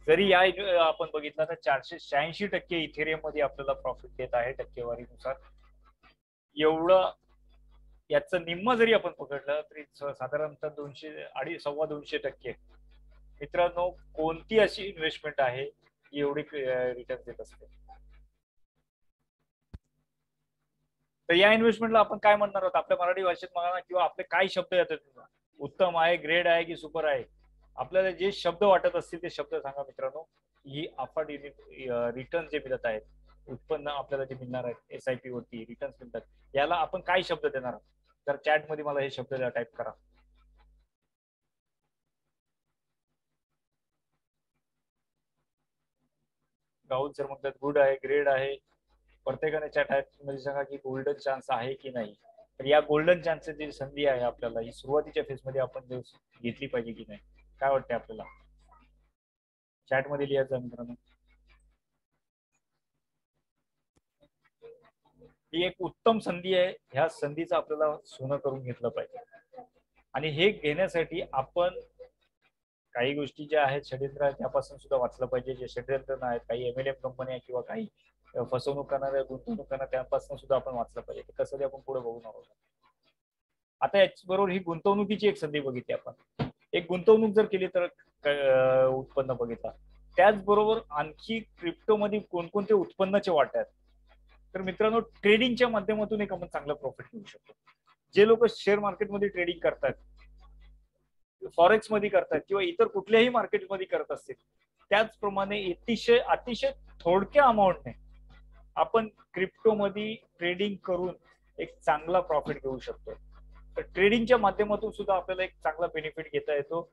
A: जरी या आपण बघितलं तर 486% इथेरियम मध्ये आपल्याला प्रॉफिट देत आहे टक्केवारीनुसार. एवढं याचं निम्म जरी आपण पकडलं तरी साधारणतः 200-250% मित्रांनो, कोणती अशी इन्व्हेस्टमेंट आहे जी एवढी रिटर्न देत असते. तर या इन्व्हेस्टमेंटला आपण काय म्हणणार आहोत आपल्या मराठी भाषेत म्हणा, किंवा आपले काय शब्द येतात. उत्तम आहे, ग्रेड आहे की सुपर आहे. आपल्याला जे शब्द वाटत असतील ते शब्द सांगा मित्रांनो. ही अफाट रिटर्न जे मिळत आहेत, उत्पन्न आपल्याला जे मिळणार आहेत SIP वरती रिटर्न मिळतात, याला आपण काय शब्द देणार आहोत. तर चॅट मध्ये मला हे शब्द टाईप करा. राहुल सर म्हणतात गुड आहे, ग्रेड आहे. प्रत्येकाने चॅट मध्ये सांगा की गोल्डन चान्स आहे की नाही. तर या गोल्डन चान्सची संधी आहे आपल्याला, ही सुरुवातीच्या फेज मध्ये आपण घेतली पाहिजे की नाही, काय वाटते आपल्याला. चॅट मध्ये लिहायचं मित्रांनो. ही एक उत्तम संधी आहे. ह्या संधीचं आपल्याला सोनं करून घेतलं पाहिजे. आणि हे घेण्यासाठी आपण काही गोष्टी ज्या आहेत षडयंत्र त्यापासून सुद्धा वाचलं पाहिजे. जे षडयंत्र आहेत, काही MLM कंपन्या किंवा काही फसवणूक करणाऱ्या, गुंतवणूक करणाऱ्या, त्यापासून सुद्धा आपण वाचलं पाहिजे. कसं आपण पुढे बघून आहोत. आता याचबरोबर ही गुंतवणुकीची एक संधी बघितली आपण. एक गुंतवणूक जर केली तर उत्पन्न बघितला. त्याचबरोबर आणखी क्रिप्टोमध्ये कोणकोणते उत्पन्नाचे वाटे आहेत. तर मित्रांनो, ट्रेडिंगच्या माध्यमातून एक आपण चांगलं प्रॉफिट घेऊ शकतो. जे लोक शेअर मार्केटमध्ये ट्रेडिंग करतात, फॉरेक्स मध्ये करतात किंवा इतर कुठल्याही मार्केटमध्ये करत असतील, त्याचप्रमाणे अतिशय थोडक्या अमाऊंटने आपण क्रिप्टोमध्ये ट्रेडिंग करून एक चांगला प्रॉफिट घेऊ शकतो. तर ट्रेडिंगच्या माध्यमातून सुद्धा आपल्याला एक चांगला बेनिफिट घेता येतो.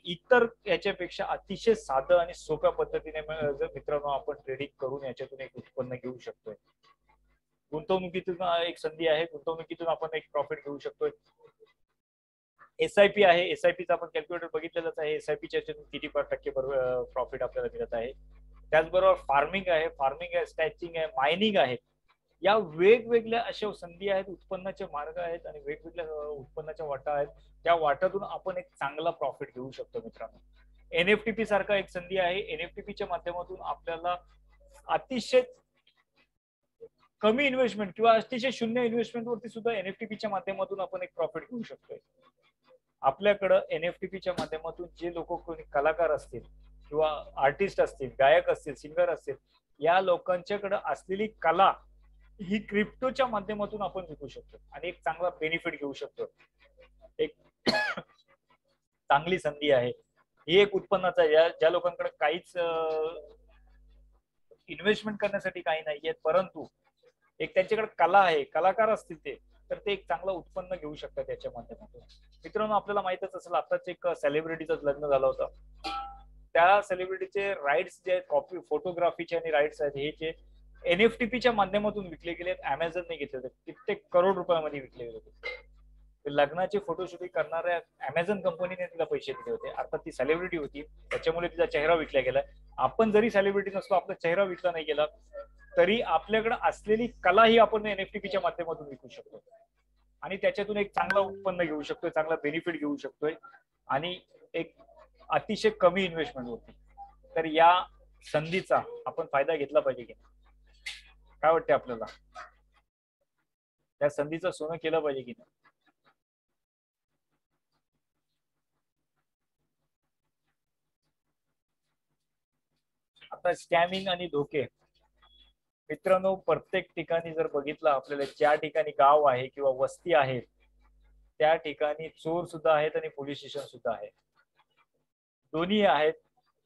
A: इतर याच्यापेक्षा अतिशय साधं आणि सोप्या पद्धतीने मित्रांनो आपण ट्रेडिंग करून याच्यातून एक उत्पन्न घेऊ शकतोय. गुंतवणुकीतून एक संधी आहे, गुंतवणुकीतून आपण एक प्रॉफिट घेऊ शकतोय. SIP आहे, SIPचा आपण कॅल्क्युलेटर बघितलेलंच आहे. SIPच्या किती टक्के प्रॉफिट आपल्याला मिळत आहे. त्याचबरोबर फार्मिंग आहे, स्टॅचिंग आहे, मायनिंग आहे. या वेगवेगळ्या अशा संधी आहेत, उत्पन्नाचे मार्ग आहेत आणि वेगवेगळ्या उत्पन्नाच्या वाटा आहेत. त्या वाटातून आपण एक चांगला प्रॉफिट घेऊ शकतो मित्रांनो. NFTP सारखा एक संधी आहे. NFTPच्या माध्यमातून आपल्याला अतिशय कमी इन्व्हेस्टमेंट किंवा अतिशय शून्य इन्व्हेस्टमेंट वरती सुद्धा NFTPच्या माध्यमातून आपण एक प्रॉफिट घेऊ शकतोय. आपल्याकडं NFTPच्या माध्यमातून जे लोक कोणी कलाकार असतील किंवा आर्टिस्ट असतील, गायक असतील, सिंगर असतील, या लोकांच्याकडे असलेली कला ही क्रिप्टोच्या माध्यमातून आपण विकू शकतो आणि एक चांगला बेनिफिट घेऊ शकतो. एक चांगली संधी आहे ही. एक उत्पन्नाचा ज्या लोकांकडे काहीच इन्व्हेस्टमेंट करण्यासाठी काही नाहीये, परंतु एक त्यांच्याकडे कला आहे, कलाकार असतील ते, तर ते एक चांगलं उत्पन्न घेऊ शकतात त्याच्या माध्यमातून. मित्रांनो, आपल्याला माहितच असेल, आताच एक सेलिब्रिटीचं लग्न झालं होतं. त्या सेलिब्रिटीचे राईट्स जे कॉपी फोटोग्राफीचे आणि राईट्स आहेत हे जे NFTPच्या माध्यमातून विकले गेले, अमेझॉनने घेतले होते, कित्येक करोड रुपयामध्ये विकले गेले होते. लग्नाचे फोटोशूटिंग करणाऱ्या अमेझॉन कंपनीने तिला पैसे दिले होते. अर्थात ती सेलिब्रिटी होती, त्याच्यामुळे तिचा चेहरा विकला गेला. आपण जरी सेलिब्रिटी नसलो, आपला चेहरा विकला नाही गेला, तरी आपल्याकडे असलेली कला ही आपण NFTPच्या माध्यमातून विकू शकतो आणि त्याच्यातून एक चांगला उत्पन्न घेऊ शकतोय, चांगला बेनिफिट घेऊ शकतोय आणि एक अतिशय कमी इन्व्हेस्टमेंट होती. तर या संधीचा आपण फायदा घेतला पाहिजे की नाही? काय वाटते आपल्याला? त्या संधीचं सोनं केलं पाहिजे की नाही? आता स्कॅमिंग आणि धोके मित्रांनो, प्रत्येक ठिकाणी जर बघितलं आपल्याला, ज्या ठिकाणी गाव आहे किंवा वस्ती आहे त्या ठिकाणी चोर सुद्धा आहेत आणि पोलीस स्टेशन सुद्धा आहे. दोन्ही आहेत.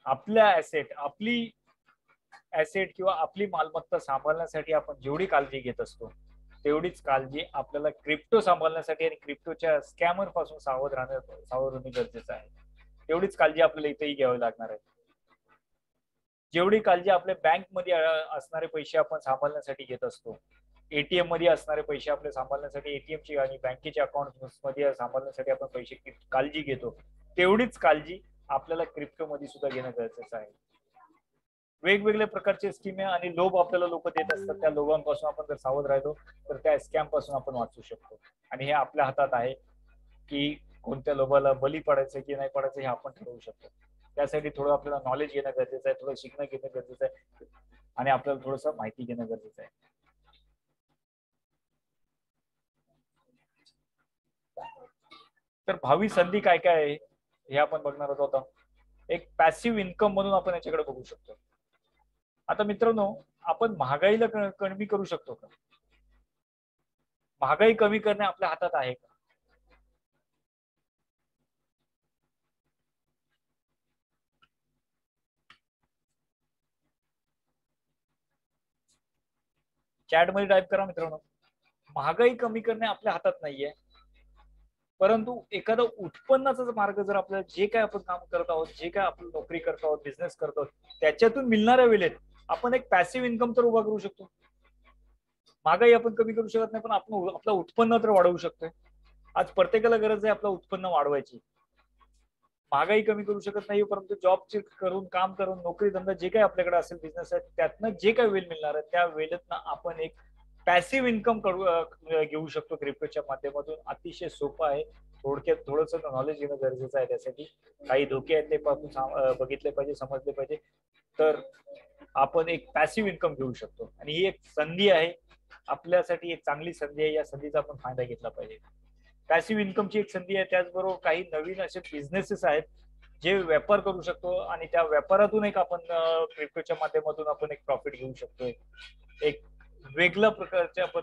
A: आपली ऍसेट किंवा आपली मालमत्ता सांभाळण्यासाठी आपण जेवढी काळजी घेत असतो, तेवढीच काळजी आपल्याला क्रिप्टो सांभाळण्यासाठी आणि क्रिप्टोच्या स्कॅमर पासून सावध राहणे गरजेचं आहे. तेवढीच काळजी आपल्याला इथेही घ्यावी लागणार आहे. जेवढी काळजी आपल्या बँक मध्ये असणारे पैसे आपण सांभाळण्यासाठी घेत असतो, ATM मध्ये असणारे पैसे आपले सांभाळण्यासाठी, ATMची आणि बँकेच्या अकाउंट मध्ये सांभाळण्यासाठी आपण पैसे काळजी घेतो, तेवढीच काळजी आपल्याला क्रिप्टो मध्ये सुद्धा घेणं गरजेचं आहे. वेगवेगळ्या प्रकारचे स्कीम आणि लोभ आपल्याला लोक देत असतात. त्या लोभांपासून आपण जर सावध राहिलो तर त्या स्कॅम पासून आपण वाचू शकतो आणि हे आपल्या हातात आहे की कोणत्या लोभाला बली पडायचं की नाही पडायचं हे आपण ठरवू शकतो. त्यासाठी थोडं आपल्याला नॉलेज घेणं गरजेचं आहे, थोडं शिकणं घेणं गरजेचं आहे आणि आपल्याला थोडस माहिती घेणं गरजेचं आहे. तर भावी संधी काय काय आहे हे आपण बघणार आहोत. आता एक पॅसिव्ह इन्कम म्हणून आपण याच्याकडे बघू शकतो. आता मित्रांनो, आपण महागाईला कमी करू शकतो का? महागाई कमी करणे आपल्या हातात आहे का? चॅट मध्ये टाईप करा मित्रांनो. महागाई कमी करणे आपल्या हातात नाहीये, परंतु एखादा उत्पन्नाचा मार्ग जर आपल्याला, जे काय आपण काम करत आहोत, जे काय आपण नोकरी करत आहोत, बिझनेस करत आहोत, त्याच्यातून मिळणाऱ्या वेळेत आपण एक पॅसिव्ह इन्कम तर उभा करू शकतो. महागाई आपण कमी करू शकत नाही, पण आपण आपलं उत्पन्न तर वाढवू शकतोय. आज प्रत्येकाला गरज आहे आपलं उत्पन्न वाढवायची. महागाई कमी करू शकत नाही, परंतु जॉब करून, काम करून, नोकरी धंदा जे काही आपल्याकडे असेल, बिझनेस आहे, त्यातनं जे काही वेळ मिळणार आहे त्या वेळेतनं आपण एक पॅसिव्ह इन्कम घेऊ शकतो क्रिप्टोच्या माध्यमातून. अतिशय सोपं आहे. थोडक्यात थोडंसं नॉलेज घेणं गरजेचं आहे. त्यासाठी काही धोके आहेत ते आपण बघितले पाहिजे, समजले पाहिजे, तर आपण एक पॅसिव्ह इन्कम घेऊ शकतो आणि ही एक संधी आहे. आपल्यासाठी एक चांगली संधी आहे. या संधीचा आपण फायदा घेतला पाहिजे. पॅसिव्ह इन्कमची एक संधी आहे. त्याचबरोबर काही नवीन असे बिझनेसेस आहेत जे व्यापार करू शकतो आणि त्या व्यापारातून एक आपण क्रिप्टोच्या माध्यमातून आपण एक प्रॉफिट घेऊ शकतोय. एक वेगळ्या प्रकारचे आपण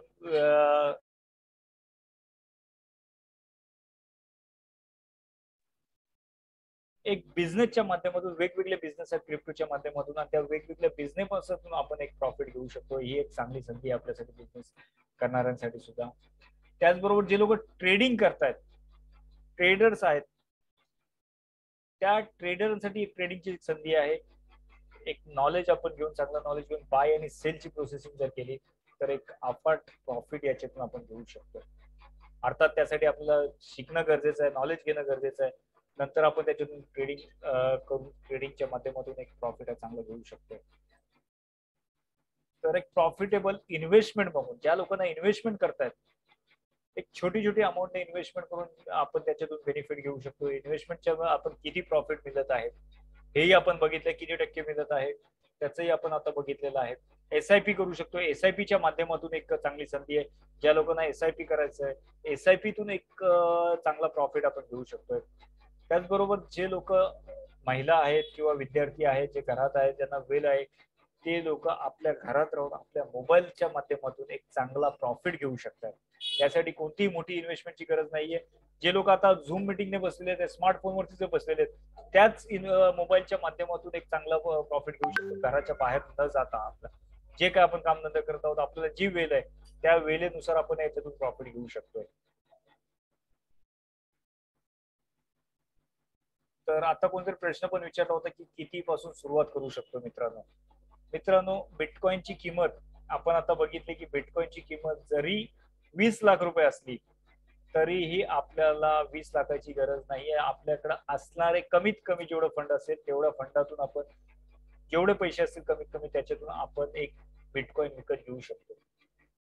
A: एक बिझनेसच्या माध्यमातून वेगवेगळे बिझनेस आहेत क्रिप्टोच्या माध्यमातून आणि त्या वेगवेगळ्या बिझनेसपासून आपण एक प्रॉफिट घेऊ शकतो. ही एक चांगली संधी आहे आपल्यासाठी बिझनेस करणाऱ्यांसाठी सुद्धा. त्याचबरोबर जे लोक ट्रेडिंग करतायत, ट्रेडर्स आहेत, त्या ट्रेडरसाठी एक ट्रेडिंगची संधी आहे. एक नॉलेज आपण घेऊन, चांगलं नॉलेज घेऊन बाय आणि सेलची प्रोसेसिंग जर केली तर एक अफाट प्रॉफिट याच्यातून आपण घेऊ शकतो. अर्थात त्यासाठी आपल्याला शिकणं गरजेचं आहे, नॉलेज घेणं गरजेचं आहे. नंतर आपण त्याच्यातून ट्रेडिंग करून ट्रेडिंगच्या माध्यमातून एक प्रॉफिट चांगलं घेऊ शकतो. तर एक प्रॉफिटेबल इन्व्हेस्टमेंट बघून ज्या लोकांना इन्व्हेस्टमेंट करतायत, एक छोटी छोटी अमाऊंटने इन्व्हेस्टमेंट करून आपण त्याच्यातून बेनिफिट घेऊ शकतो. इन्व्हेस्टमेंटच्या आपण किती प्रॉफिट मिळत आहे हेही आपण बघितलं, किती टक्के मिळत आहे त्याचंही आपण आता बघितलेलं आहे. SIP करू शकतो. SIPच्या माध्यमातून एक चांगली संधी आहे. ज्या लोकांना SIP करायचं आहे, SIPतून एक चांगला प्रॉफिट आपण घेऊ शकतोय. त्याचबरोबर जे लोक महिला आहेत किंवा विद्यार्थी आहेत, जे घरात आहेत, ज्यांना वेळ आहे, ते लोक आपल्या घरात राहून आपल्या मोबाईलच्या माध्यमातून एक चांगला प्रॉफिट घेऊ शकतात. त्यासाठी कोणतीही मोठी इन्व्हेस्टमेंटची गरज नाहीये. जे लोक आता झूम मिटिंगने बसलेले आहेत, स्मार्टफोनवरती जे बसलेले आहेत, त्याच मोबाईलच्या माध्यमातून एक चांगला प्रॉफिट घेऊ शकतो. घराच्या बाहेर न जाता आपलं जे काय आपण कामधंदा करत आहोत, आपल्याला जी वेळ आहे त्या वेळेनुसार आपण याच्यातून प्रॉफिट घेऊ शकतोय. तर आता कोणतरी प्रश्न पण विचारला होता की किती पासून सुरुवात करू शकतो. मित्रांनो बिटकॉइनची किंमत आपण आता बघितली की बिटकॉइनची किंमत जरी 20 लाख रुपये असली तरीही आपल्याला 20 लाखाची गरज नाहीये. आपल्याकडे असणारे कमीत कमी जेवढं फंड असेल तेवढ्या फंडातून आपण जेवढे पैसे असतील कमीत कमी त्याच्यातून आपण एक बिटकॉइन विकत घेऊ शकतो.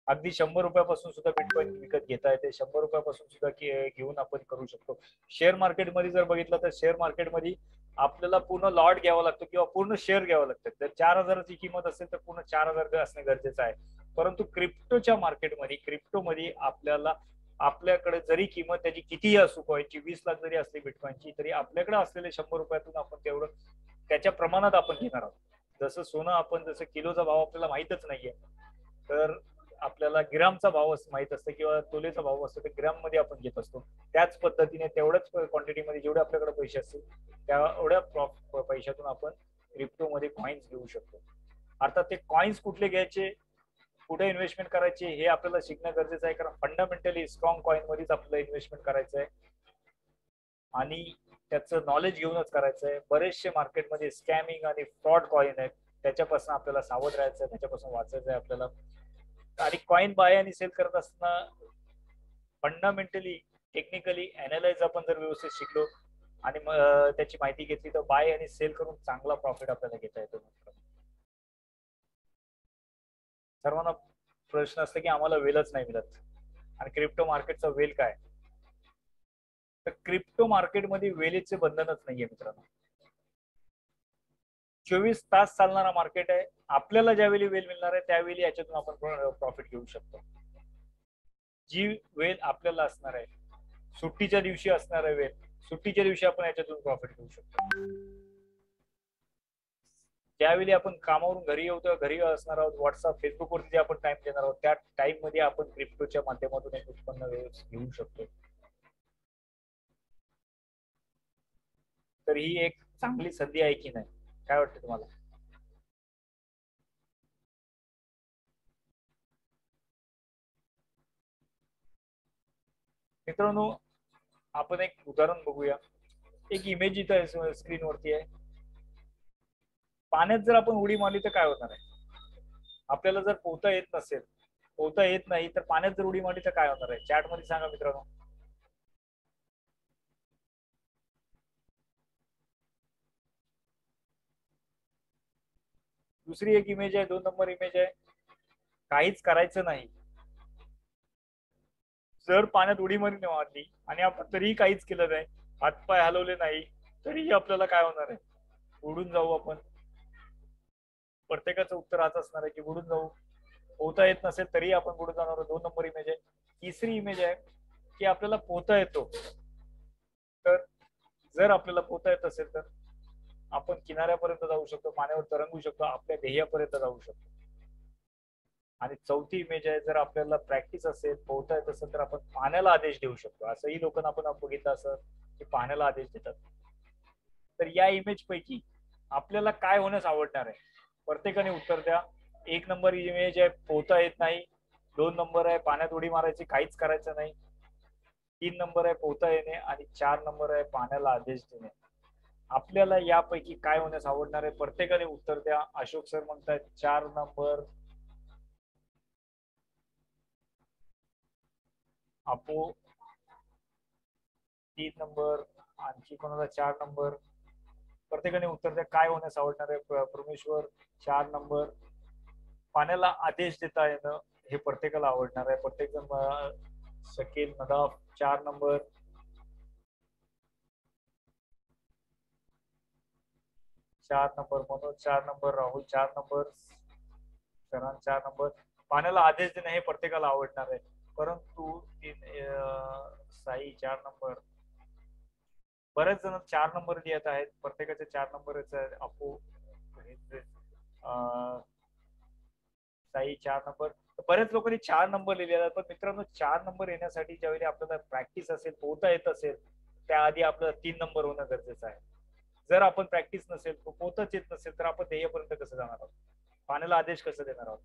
A: अगदी 100 रुपयापासून सुद्धा बिटकॉइन विकत घेता येते. 100 रुपयापासून सुद्धा घेऊन आपण करू शकतो. शेअर मार्केटमध्ये जर बघितलं तर शेअर मार्केटमध्ये आपल्याला पूर्ण लॉट घ्यावा लागतो किंवा पूर्ण शेअर घ्यावं लागतं. जर 4,000ची किंमत असेल तर पूर्ण 4,000 असणे गरजेचं आहे. परंतु क्रिप्टोच्या मार्केटमध्ये क्रिप्टोमध्ये आपल्याला आपल्याकडे जरी किंमत त्याची कितीही असू, कॉइनची 20 लाख जरी असली बिटकॉइनची, तरी आपल्याकडे असलेले 100 रुपयातून आपण तेवढं त्याच्या प्रमाणात आपण घेणार आहोत. जसं सोनं आपण जसं किलोचा भाव आपल्याला माहितच नाहीये, तर आपल्याला ग्रामचा भाव माहित असतं किंवा तोलेचा भाव असतो, ते ग्राम मध्ये आपण घेत असतो. त्याच पद्धतीने तेवढ्याच क्वांटिटीमध्ये जेवढे आपल्याकडे पैसे असतील तेवढ्या पैशातून आपण क्रिप्टो मध्ये कॉइन्स घेऊ शकतो. अर्थात ते कॉइन्स कुठले घ्यायचे, कुठे इन्व्हेस्टमेंट करायचे हे आपल्याला शिकणं गरजेचं आहे. कारण फंडामेंटली स्ट्रॉंग कॉइन मध्येच आपल्याला इन्व्हेस्टमेंट करायचं आहे आणि त्याचं नॉलेज घेऊनच करायचं आहे. बरेचसे मार्केटमध्ये स्कॅमिंग आणि फ्रॉड कॉइन आहेत, त्याच्यापासून आपल्याला सावध राहायचं आहे, त्याच्यापासून वाचायचं आहे आपल्याला. आणि कॉइन बाय आणि सेल करत असताना फंडामेंटली टेक्निकली अनालाइज आपण जर व्यवस्थित शिकलो आणि त्याची माहिती घेतली तर बाय आणि सेल करून चांगला प्रॉफिट आपल्याला घेता येतो. सर्वांना प्रश्न असतो की आम्हाला वेलच नाही मिळत आणि क्रिप्टो मार्केटचा वेल काय. तर क्रिप्टो मार्केटमध्ये वेळेचे बंधनच नाहीये मित्रांनो. 24 तास चालणारा मार्केट आहे. आपल्याला ज्यावेळी वेळ मिळणार आहे त्यावेळी याच्यातून आपण प्रॉफिट घेऊ शकतो. जी वेळ आपल्याला असणार आहे, सुट्टीच्या दिवशी असणार आहे वेळ, सुट्टीच्या दिवशी आपण याच्यातून प्रॉफिट घेऊ शकतो. ज्यावेळी आपण कामावरून घरी येऊ तेव्हा घरी असणार आहोत, व्हॉट्सअप फेसबुक वरती जे आपण टाइम देणार आहोत त्या टाइम मध्ये आपण क्रिप्टोच्या माध्यमातून एक उत्पन्न घेऊ शकतो. तर ही एक चांगली संधी आहे की नाही, काय वाटतं तुम्हाला? मित्रांनो आपण एक उदाहरण बघूया. एक इमेज इथं स्क्रीनवरती आहे. पाण्यात जर आपण उडी मारली तर काय होणार आहे? आपल्याला जर पोहता येत नसेल, पोहता येत नाही तर पाण्यात जर उडी मारली तर काय होणार आहे? चॅट मध्ये सांगा मित्रांनो. दुसरी एक इमेज आहे, 2 नंबर इमेज आहे. काहीच करायचं नाही, जर पाण्यात उडी मारली आणि आपण तरीही काहीच केलं नाही, हातपाय हलवले नाही, तरीही आपल्याला काय होणार आहे? बुडून जाऊ आपण. प्रत्येकाचं उत्तर आज असणार आहे की बुडून जाऊ. पोहता येत नसेल तरी आपण पुढे जाणार आहोत. 2 नंबर इमेज आहे. तिसरी इमेज आहे की आपल्याला पोहता येतो. तर जर आपल्याला पोहता येत असेल तर आपण किनाऱ्यापर्यंत जाऊ शकतो, पाण्यावर तरंगू शकतो, आपल्या ध्येयापर्यंत जाऊ शकतो. आणि चौथी इमेज आहे, जर आपल्याला प्रॅक्टिस असेल, पोहता येत असेल तर आपण पाण्याला आदेश देऊ शकतो. असंही लोकांना आपण बघितलं असं की पाण्याला आदेश देतात. तर या इमेज पैकी आपल्याला काय होण्यास आवडणार आहे? प्रत्येकाने उत्तर द्या. 1 नंबर इमेज आहे पोहता येत नाही. 2 नंबर आहे पाण्यात उडी मारायची, काहीच करायचं नाही. 3 नंबर आहे पोहता येणे आणि 4 नंबर आहे पाण्याला आदेश देणे. आपल्याला यापैकी काय होण्यास आवडणार आहे? प्रत्येकाने उत्तर द्या. अशोक सर म्हणतात 4 नंबर, अपू 3 नंबर, आणखी कोणाला 4 नंबर. प्रत्येकाने उत्तर द्या. काय होण्यास आवडणार आहे? परमेश्वर 4 नंबर. पाण्याला आदेश देता येणं हे प्रत्येकाला आवडणार आहे. प्रत्येक जण Shakeel Nadaf 4 number, 4 number Manoj 4 number, Rahul 4 number, शरण 4 नंबर. पाण्याला आदेश देणं हे प्रत्येकाला आवडणार आहे. परंतु साई 4 नंबर, बरेच जण 4 नंबर लिहित आहेत. प्रत्येकाचे 4 नंबरच आहेत. अपू साई 4 नंबर, बरेच लोकांनी 4 नंबर लिहिलेले आहेत. पण मित्रांनो 4 नंबर येण्यासाठी ज्यावेळी आपल्याला प्रॅक्टिस असेल, पोहता येत असेल, त्याआधी आपल्याला 3 नंबर होणं गरजेचं आहे. जर आपण प्रॅक्टिस नसेल, पोहताच येत नसेल तर आपण ध्येयपर्यंत कसं जाणार आहोत? पाण्याला आदेश कसं देणार आहोत?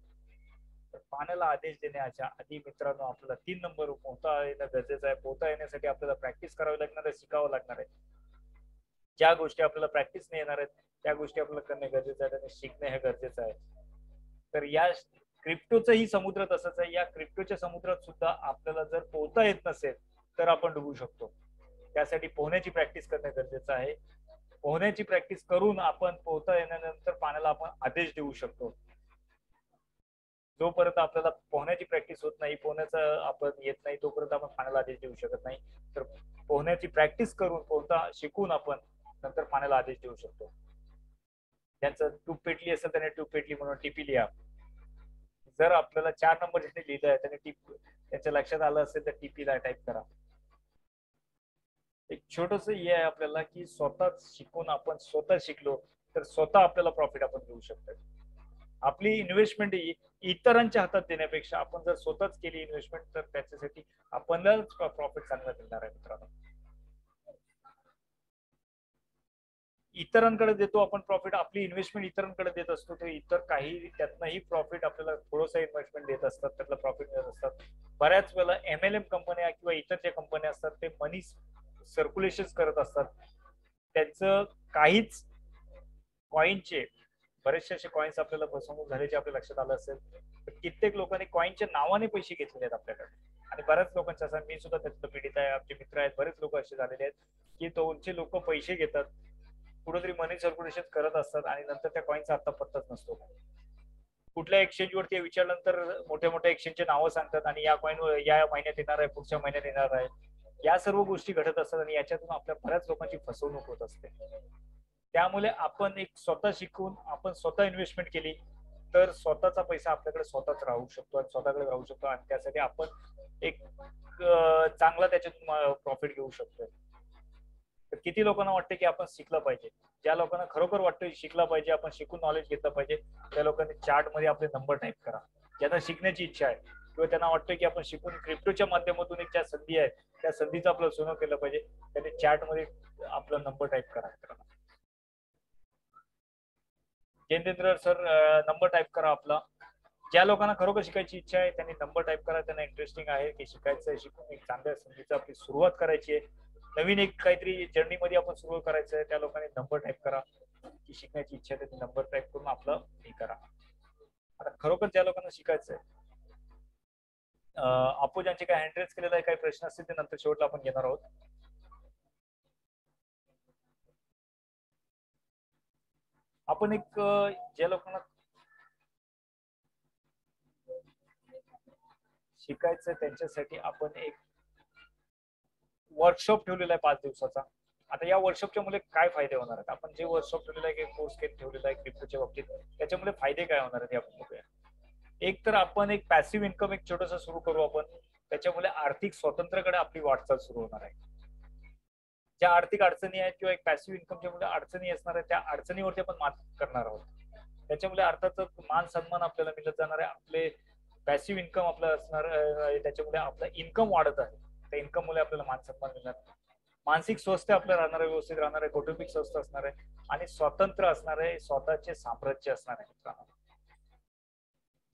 A: तर पाण्याला आदेश देण्याच्या आधी मित्रांनो आपल्याला 3 नंबर पोहता येणं गरजेचं आहे. पोहता येण्यासाठी आपल्याला प्रॅक्टिस करावी लागणार आहे, शिकावं लागणार आहे. ज्या गोष्टी आपल्याला प्रॅक्टिस नाही येणार आहेत त्या गोष्टी आपल्याला करणे गरजेचं आहे आणि शिकणे हे गरजेचं आहे. तर या क्रिप्टोचंही समुद्र तसंच आहे. या क्रिप्टोच्या समुद्रात सुद्धा आपल्याला जर पोहता येत नसेल तर आपण डुबू शकतो. त्यासाठी पोहण्याची प्रॅक्टिस करणे गरजेचं आहे. पोहण्याची प्रॅक्टिस करून आपण पोहता येण्यानंतर पाण्याला आपण आदेश देऊ शकतो. जोपर्यंत आपल्याला पोहण्याची प्रॅक्टिस होत नाही, पोहण्याचं आपण येत नाही, तोपर्यंत आपण पाण्याला आदेश देऊ शकत नाही. तर पोहण्याची प्रॅक्टिस करून, पोहता शिकून आपण नंतर पाण्याला आदेश देऊ शकतो. ज्यांचं टूप पेटली असेल त्याने टूप पेटली म्हणून टीपी लिहा. जर आपल्याला 4 नंबर ज्याने लिहिलं आहे त्याने टीप, त्याच्या लक्षात आलं असेल तर टीपीला टाईप करा. एक छोटस हे आहे आपल्याला की स्वतः शिकून आपण स्वतः शिकलो तर स्वतः आपल्याला प्रॉफिट आपण घेऊ शकतो. आपली इन्व्हेस्टमेंट इतरांच्या हातात देण्यापेक्षा आपण जर स्वतःच केली इन्व्हेस्टमेंट तर त्याच्यासाठी आपल्यालाच प्रॉफिट चांगला मिळणार आहे मित्रांनो. इतरांकडे देतो आपण प्रॉफिट, आपली इन्व्हेस्टमेंट इतरांकडे देत असतो तर इतर काही त्यातनंही प्रॉफिट आपल्याला थोडंसं इन्व्हेस्टमेंट देत असतात, त्यातलं प्रॉफिट मिळत असतात. बऱ्याच वेळेला MLM कंपन्या किंवा इतर ज्या कंपन्या असतात ते मनी सर्क्युलेशन करत असतात. त्यांचं काहीच कॉइनचे बरेचसे असे कॉइन्स आपल्याला फसवणूक झाल्याचे आपल्या लक्षात आलं असेल. कित्येक लोकांनी कॉइनच्या नावाने पैसे घेतलेले आहेत आपल्याकडे आणि बऱ्याच लोकांच्या असं, मी सुद्धा त्यातलं पीडित आहे, आमचे मित्र आहेत, बरेच लोक असे झालेले आहेत की दोनचे लोक पैसे घेतात, कुठेतरी मनी सर्क्युलेशन करत असतात आणि नंतर त्या कॉइनचा आता पत्ताच नसतो. कुठल्या एक्सचेंज वरती विचारल्यानंतर मोठ्या मोठ्या एक्सचेंजचे नावं सांगतात आणि या कॉइन या महिन्यात येणार आहे, पुढच्या महिन्यात येणार आहे. या सर्व गोष्टी घडत असतात आणि याच्यातून आपल्या बऱ्याच लोकांची फसवणूक होत असते. त्यामुळे आपण एक स्वतः शिकून आपण स्वतः इन्व्हेस्टमेंट केली तर स्वतःचा पैसा आपल्याकडे स्वतःच राहू शकतो आणि स्वतःकडे राहू शकतो आणि त्यासाठी आपण एक चांगला त्याच्यातून प्रॉफिट घेऊ शकतो. तर किती लोकांना वाटतं की आपण शिकलं पाहिजे? ज्या लोकांना खरोखर वाटतं शिकलं पाहिजे, आपण शिकून नॉलेज घेतलं पाहिजे, त्या लोकांनी चार्ट मध्ये आपले नंबर टाईप करा. ज्यांना शिकण्याची इच्छा आहे किंवा त्यांना वाटतं की आपण शिकून क्रिप्टोच्या माध्यमातून एक ज्या संधी आहे त्या संधीचं आपलं सोनं केलं पाहिजे, त्यांनी चार्ट मध्ये आपला नंबर टाईप करा. जितेंद्र सर नंबर टाईप करा आपला. ज्या लोकांना खरोखर शिकायची इच्छा आहे त्यांनी नंबर टाईप करा. त्यांना इंटरेस्टिंग आहे की शिकायचं आहे, शिकून एक चांगल्या संधीची आपली सुरुवात करायची आहे, नवीन एक काहीतरी जर्नी मध्ये आपण सुरू करायचं आहे, त्या लोकांनी नंबर टाईप करा. की शिकण्याची इच्छा आहे त्यांनी नंबर टाईप करून आपलं हे करा. आता खरोखर ज्या लोकांना शिकायचं आहे, आपू ज्यांचे काही हँड रेज केलेला आहे, काही प्रश्न असतील ते नंतर शेवटला आपण घेणार आहोत. आपण एक ज्या लोकांना शिकायचं त्यांच्यासाठी आपण एक वर्कशॉप ठेवलेला आहे 5 दिवसाचा. आता या वर्कशॉपच्या मुळे काय फायदे होणार आहेत? आपण जे वर्कशॉप ठेवलेला आहे, कोर्स ठेवलेला आहे क्रिप्टोच्या बाबतीत, त्याच्यामुळे फायदे काय होणार आहेत आपण बघूया. एक तर आपण एक पॅसिव्ह इन्कम एक छोटस सुरू करू आपण, त्याच्यामुळे आर्थिक स्वातंत्र्याकडे आपली वाटचाल सुरू होणार आहे. ज्या आर्थिक अडचणी आहेत किंवा एक पॅसिव्ह इन्कमच्या मुळे अडचणी असणार आहेत, त्या अडचणीवरती आपण मात करणार आहोत. त्याच्यामुळे अर्थातच मान सन्मान आपल्याला मिळत जाणार आहे. आपले पॅसिव्ह इन्कम आपलं असणार त्याच्यामुळे आपलं इन्कम वाढत आहे. त्या इन्कम मुळे आपल्याला मान सन्मान मिळणार, मानसिक स्वास्थ्य आपलं राहणार आहे, व्यवस्थित राहणार आहे, कौटुंबिक स्वास्थ्य असणार आहे आणि स्वतंत्र असणार आहे, स्वतःचे साम्राज्य असणार आहे.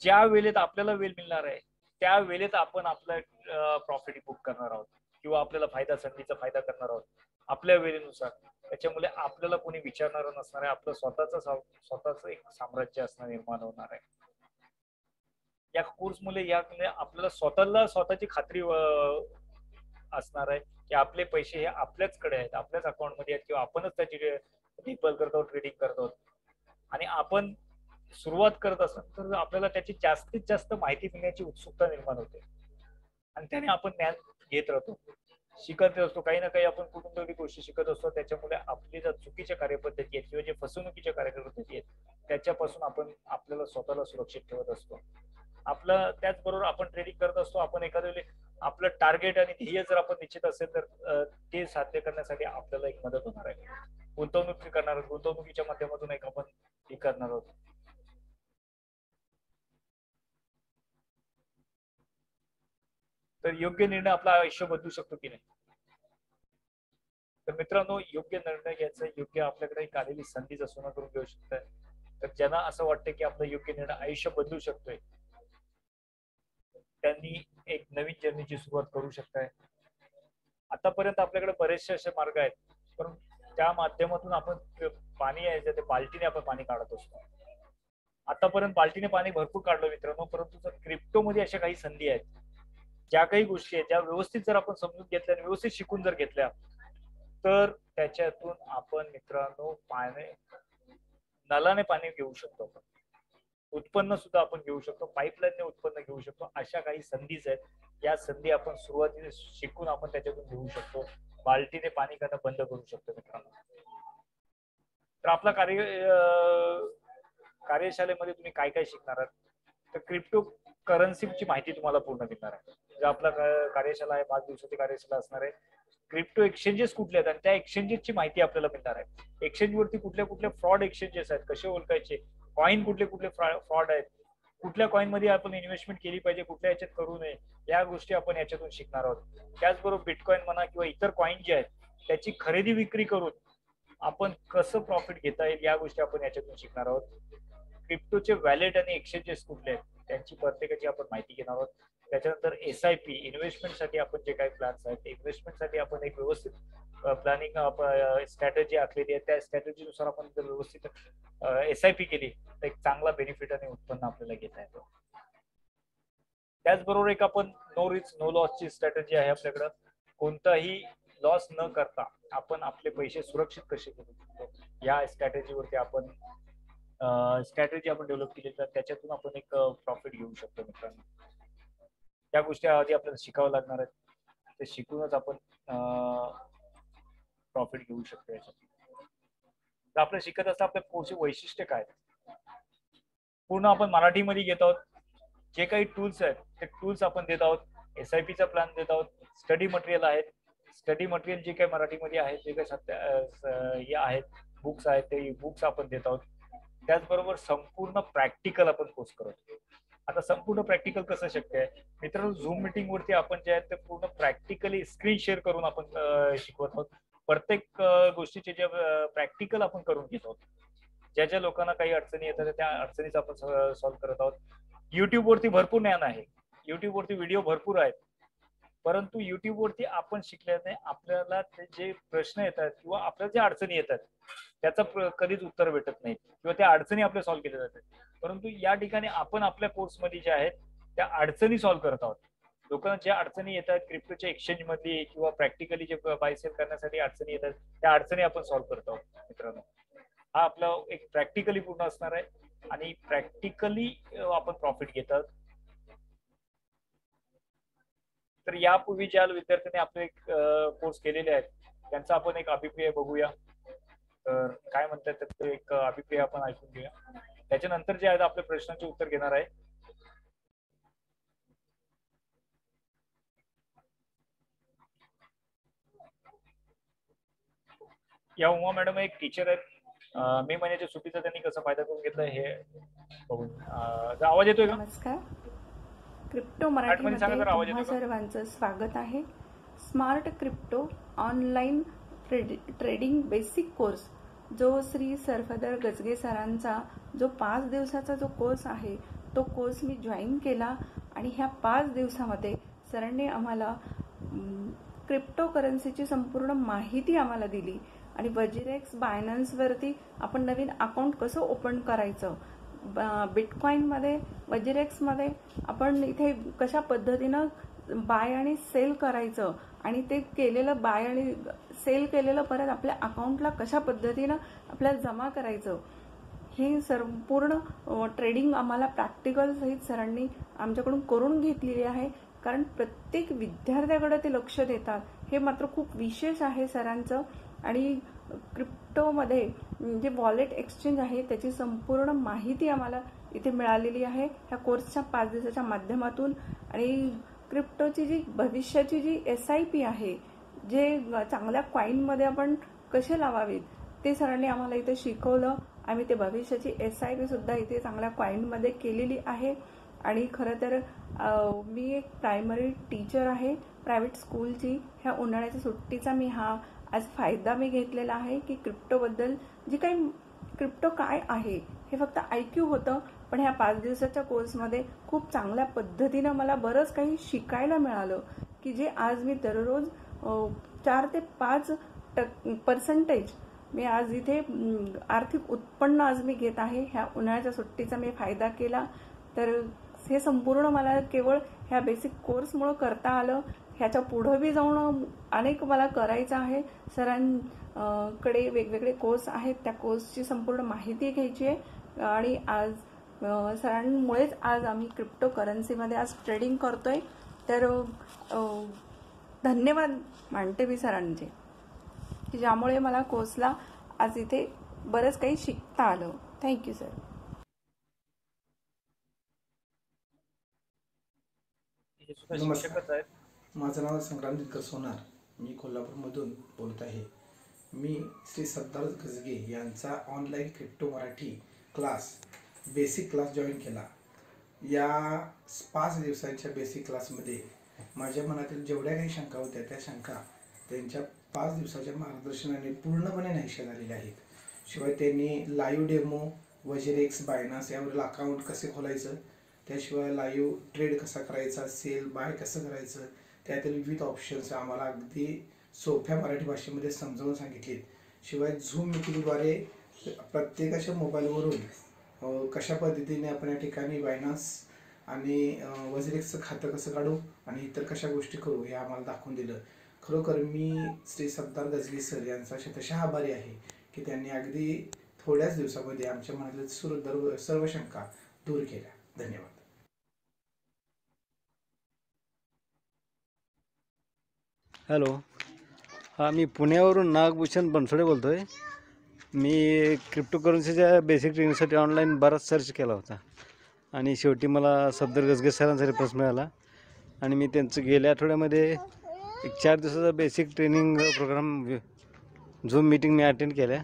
A: ज्या वेळेत आपल्याला वेळ मिळणार आहे त्या वेळेत आपण आपलं प्रॉफिट बुक करणार आहोत किंवा आपल्याला संधीचा फायदा करणार आहोत आपल्या वेळेनुसार. त्याच्यामुळे आपल्याला कोणी विचारणार नसणार आहे. आपलं स्वतःच एक साम्राज्य असणार, निर्माण होणार आहे. या कोर्स मुळे आपल्याला स्वतःची खात्री असणार आहे की आपले पैसे हे आपल्याचकडे आहेत, आपल्याच अकाउंटमध्ये आहेत किंवा आपणच त्याची डीपल करतो, ट्रेडिंग करतो. आणि आपण सुरुवात करत असताना तर आपल्याला त्याची जास्तीत जास्त माहिती मिळण्याची उत्सुकता निर्माण होते आणि त्याने आपण ज्ञान घेत राहतो, शिकत असतो. काही ना काही आपण कुठून तरी गोष्टी शिकत असतो. त्याच्यामुळे आपली ज्या चुकीच्या कार्यपद्धती आहेत किंवा जे फसवणुकीच्या कार्यपद्धती आहेत त्याच्यापासून आपण आपल्याला स्वतःला सुरक्षित ठेवत असतो. आपलं त्याचबरोबर आपण ट्रेडिंग करत असतो. आपण एखाद्या वेळी आपलं टार्गेट आणि ध्येय जर आपण निश्चित असेल तर ते साध्य करण्यासाठी आपल्याला एक मदत होणार आहे. गुंतवणुकीच्या माध्यमातून एक आपण हे करणार आहोत. तर योग्य निर्णय आपलं आयुष्य बदलू शकतो की नाही. तर मित्रांनो, योग्य निर्णय घ्यायचा, योग्य आपल्याकडे एक आलेली संधी सोनं करून घेऊ शकताय. तर ज्यांना असं वाटतं की आपलं योग्य निर्णय आयुष्य बदलू शकतोय त्यांनी एक नवीन जर्नीची सुरुवात करू शकताय. आतापर्यंत आपल्याकडे बरेचसे असे मार्ग आहेत, पण त्या माध्यमातून आपण पाणी आहे ते बाल्टीने आपण पाणी काढत असतो. आतापर्यंत बाल्टीने पाणी भरपूर काढलं मित्रांनो, परंतु जर क्रिप्टो मध्ये अशा काही संधी आहेत, ज्या काही गोष्टी आहेत ज्या व्यवस्थित जर आपण समजून घेतल्या आणि व्यवस्थित शिकून जर घेतल्या तर त्याच्यातून आपण मित्रांनो नलाने पाणी घेऊ शकतो. आपण उत्पन्न सुद्धा आपण घेऊ शकतो, पाईपलाईनने उत्पन्न घेऊ शकतो. अशा काही संधीच आहेत, या संधी आपण सुरुवातीला शिकून आपण त्याच्यातून घेऊ शकतो. बाल्टीने पाणी करणं बंद करू शकतो मित्रांनो. तर आपला कार्यशाळेमध्ये तुम्ही काय काय शिकणार आहात, तर क्रिप्टो करन्सीची माहिती तुम्हाला पूर्ण मिळणार आहे. जे आपला कार्यशाळा आहे 5 दिवसाची कार्यशाळा असणार आहे. क्रिप्टो एक्सचेंजेस कुठले आहेत आणि त्या एक्सचेंजेसची माहिती आपल्याला मिळणार आहे. एक्सचेंज वरती कुठल्या कुठल्या फ्रॉड एक्सचेंजेस आहेत, कसे ओळखायचे, कॉइन कुठले कुठले फ्रॉड आहेत, कुठल्या कॉइन मध्ये आपण इन्व्हेस्टमेंट केली पाहिजे, कुठल्या याच्यात करू नये, या गोष्टी आपण याच्यातून शिकणार आहोत. त्याचबरोबर बिटकॉइन म्हणा किंवा इतर कॉइन जे आहेत त्याची खरेदी विक्री करून आपण कसं प्रॉफिट घेता येईल या गोष्टी आपण याच्यातून शिकणार आहोत. क्रिप्टोचे वॅलेट आणि एक्सचेंजेस कुठले आहेत त्यांची प्रत्येकाची आपण माहिती घेणार आहोत. त्याच्यानंतर SIP इन्व्हेस्टमेंटसाठी आपण जे काही प्लॅन्स आहेत, इन्व्हेस्टमेंटसाठी आपण एक व्यवस्थित प्लॅनिंग स्ट्रॅटेजी आखलेली आहे. त्या स्ट्रॅटेजीनुसार आपण जर व्यवस्थित SIP केली तर एक चांगला बेनिफिट आणि उत्पन्न आपल्याला घेता येतं. त्याचबरोबर एक आपण नो रिस्क नो लॉस ची स्ट्रॅटेजी आहे आपल्याकडं. कोणताही लॉस न करता आपण आपले पैसे सुरक्षित कसे करू शकतो या स्ट्रॅटेजीवरती आपण स्ट्रॅटेजी आपण डेव्हलप केली, तर त्याच्यातून आपण एक प्रॉफिट घेऊ शकतो मित्रांनो. त्या गोष्टी आधी आपल्याला शिकावं लागणार आहेत, ते शिकूनच आपण प्रॉफिट घेऊ शकतो याच्यात. तर आपलं शिकत असता आपल्या कोर्सचे वैशिष्ट्य काय, पूर्ण आपण मराठीमध्ये घेत आहोत. जे काही टूल्स आहेत ते टूल्स आपण देत आहोत. SIP चा प्लॅन देत आहोत. स्टडी मटेरियल आहेत, स्टडी मटेरियल जे काही मराठीमध्ये आहेत, जे काही हे आहेत बुक्स आहेत ते बुक्स आपण देत आहोत. त्याचबरोबर संपूर्ण प्रॅक्टिकल आपण कोर्स करतो. आता संपूर्ण प्रॅक्टिकल कसं शक्य आहे मित्रांनो, झूम मीटिंग वरती आपण जे आहे ते पूर्ण प्रॅक्टिकली स्क्रीन शेअर करून आपण शिकवत आहोत. प्रत्येक गोष्टीचे जे प्रॅक्टिकल आपण करून घेत आहोत. ज्या लोकांना काही अडचणी येतात त्या अडचणीचा आपण सॉल्व्ह करत आहोत. युट्यूब वरती भरपूर ज्ञान आहे, युट्यूब वरती व्हिडिओ भरपूर आहेत, परंतु युट्यूब वरती आपण शिकल्याने आपल्याला ते जे प्रश्न येतात किंवा आपल्याला ज्या अडचणी येतात त्याचं कधीच उत्तर भेटत नाही किंवा त्या अडचणी आपल्या सॉल्व्ह केल्या जातात. परंतु या ठिकाणी आपण आपल्या कोर्समध्ये जे आहेत त्या अडचणी सॉल्व्ह करत आहोत. लोकांना ज्या अडचणी येतात क्रिप्टोच्या एक्सचेंज मध्ये किंवा प्रॅक्टिकली जे बाय सेल करण्यासाठी अडचणी येतात त्या अडचणी आपण सॉल्व्ह करत आहोत मित्रांनो. हा आपला एक प्रॅक्टिकली पूर्ण असणार आहे आणि प्रॅक्टिकली आपण प्रॉफिट घेतात. तर यापूर्वी ज्या विद्यार्थ्यांनी आपले कोर्स केलेले आहेत त्यांचा आपण एक अभिप्राय बघूया. तर काय म्हणतात एक अभिप्राय आपण ऐकून घेऊया. त्याच्यानंतर जे आहेत आपल्या प्रश्नांचे उत्तर घेणार आहे. या उमा मॅडम एक टीचर आहेत. मे महिन्याच्या सुट्टीचा त्यांनी कसा फायदा करून घेतला हे बघून. आवाज येतोय का?
C: नमस्कार. क्रिप्टो
A: मध्ये सांगा
C: मराठीमध्ये
A: जर आवाज
C: तुम्हा
A: येतोय का?
C: सर्वांचं स्वागत आहे. Smart crypto online trading basic course जो श्री सरफदर गजगे सरांचा जो 5 दिवसाचा जो कोर्स आहे तो कोर्स मी जॉईन केला आणि ह्या 5 दिवसामध्ये सरांनी आम्हाला क्रिप्टो करन्सीची संपूर्ण माहिती आम्हाला दिली आणि वजिरेक्स बायनान्सवरती आपण नवीन अकाउंट कसं ओपन करायचं, बिटकॉईनमध्ये वजिरेक्समध्ये आपण इथे कशा पद्धतीनं बाय आणि सेल करायचं आणि ते केलेलं बाय आणि सेल केलेलं परत आपल्या अकाउंटला कशा पद्धतीनं आपल्याला जमा करायचं हे संपूर्ण ट्रेडिंग आम्हाला प्रॅक्टिकल सहित सरांनी आमच्याकडून करून घेतलेली आहे. कारण प्रत्येक विद्यार्थ्याकडे ते लक्ष देतात हे मात्र खूप विशेष आहे सरांचं. आणि क्रिप्टोमध्ये जे वॉलेट एक्सचेंज आहे त्याची संपूर्ण माहिती आम्हाला इथे मिळालेली आहे ह्या कोर्सच्या 5 दिवसाच्या माध्यमातून. आणि क्रिप्टोची जी भविष्याची जी SIP आहे, जे चांगल्या कॉईनमध्ये आपण कसे लावावेत ते सरांनी आम्हाला इथे शिकवलं. आम्ही ते भविष्याची SIP सुद्धा इथे चांगल्या कॉईनमध्ये केलेली आहे. आणि खरं तर मी एक प्रायमरी टीचर आहे प्रायव्हेट स्कूलची. ह्या उन्हाळ्याच्या सुट्टीचा मी हा आज फायदा मी घेतलेला आहे की क्रिप्टोबद्दल जी काही क्रिप्टो काय आहे हे फक्त IQ होतं, पण ह्या 5 दिवसाच्या कोर्समध्ये खूप चांगल्या पद्धतीनं मला बरंच काही शिकायला मिळालं की जे आज मी दररोज 4 ते 5% मी आज इथे आर्थिक उत्पन्न आज मी घेत आहे. ह्या उन्हाळ्याच्या सुट्टीचा मी फायदा केला. तर हे संपूर्ण मला केवळ ह्या बेसिक कोर्समुळं करता आलं. ह्याच्या पुढं बी जाऊन अनेक मला करायचं आहे. सरांकडे वेगवेगळे कोर्स आहेत, त्या कोर्सची संपूर्ण माहिती घ्यायची आहे. आणि आज सरांमुळेच आज आम्ही क्रिप्टो करन्सीमध्ये आज ट्रेडिंग करतोय. तर धन्यवाद मानते मी सरांचे की ज्यामुळे मला कोर्सला आज इथे बरंच काही शिकता आलं. Thank you sir.
D: नमस्कार, माझं नाव संग्राम दिनकर सोनार. मी कोल्हापूरमधून बोलत आहे. मी श्री सरदार गजगे यांचा online crypto Marathi class basic class join केला. या 5 दिवसांच्या बेसिक क्लासमध्ये माझ्या मनातील जेवढ्या काही शंका होत्या त्या शंका त्यांच्या 5 दिवसाच्या मार्गदर्शनाने पूर्णपणे नाहीशा झालेल्या आहेत. शिवाय त्यांनी लाईव्ह डेमो, वजिरेक्स, बायनान्स यावरील अकाउंट कसे खोलायचं, त्याशिवाय लाईव्ह ट्रेड कसा करायचा, सेल बाय कसं करायचं, त्यातील विविध ऑप्शन्स आम्हाला अगदी सोप्या मराठी भाषेमध्ये समजावून सांगितलेत. शिवाय झूम मीटिंगद्वारे प्रत्येकाच्या मोबाईलवरून कशा पद्धतीने आपण या ठिकाणी बायनान्स आणि वजिरेक्सचं खातं कसं काढू आणि इतर कशा गोष्टी करू हे आम्हाला दाखवून दिलं. खरोखर मी श्री सरदार गजगे सर यांचा शतशः आभारी आहे की त्यांनी अगदी थोड्याच दिवसामध्ये आमच्या मनातील सर्व शंका दूर केल्या. धन्यवाद.
E: हॅलो, हां, मी पुण्यावरून नागभूषण बनसोडे बोलतो आहे. मी क्रिप्टो करन्सीच्या बेसिक ट्रेनिंगसाठी ऑनलाईन बराच सर्च केला होता आणि शेवटी मला सफदर गजगे सरांचा रेफरन्स मिळाला आणि मी त्यांचं गेल्या आठवड्यामध्ये एक 4 दिवसाचा basic training program Zoom meeting मी अटेंड केल्या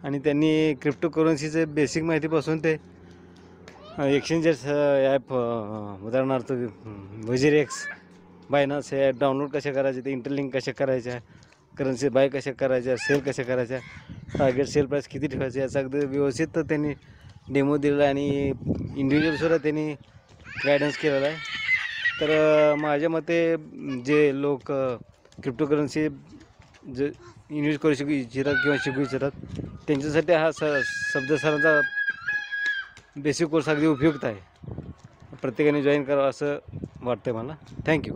E: आणि त्यांनी क्रिप्टो करन्सीचे बेसिक माहितीपासून ते एक्सचेंजेस ॲप, उदाहरणार्थ वजिरेक्स, बायनान्स हे ॲप डाउनलोड कशा करायचे, ते इंटरलिंक कशा करायच्या, करन्सी बाय कशा करायच्या, सेल कशा करायच्या, टार्गेट सेल प्राईस किती ठेवायची याचा अगदी व्यवस्थित त्यांनी डेमो दिलेला आहे आणि इंडिव्हिज्युअलसुद्धा त्यांनी गायडन्स केलेला आहे. तर माझ्या मते जे लोक क्रिप्टो करन्सी जे इन्व्हेस्ट करू इच्छितात किंवा शिकू इच्छितात त्यांच्यासाठी हा सफदर सरांचा बेसिक कोर्स अगदी उपयुक्त आहे. प्रत्येकाने जॉईन करावं असं वाटतं मला. थँक्यू.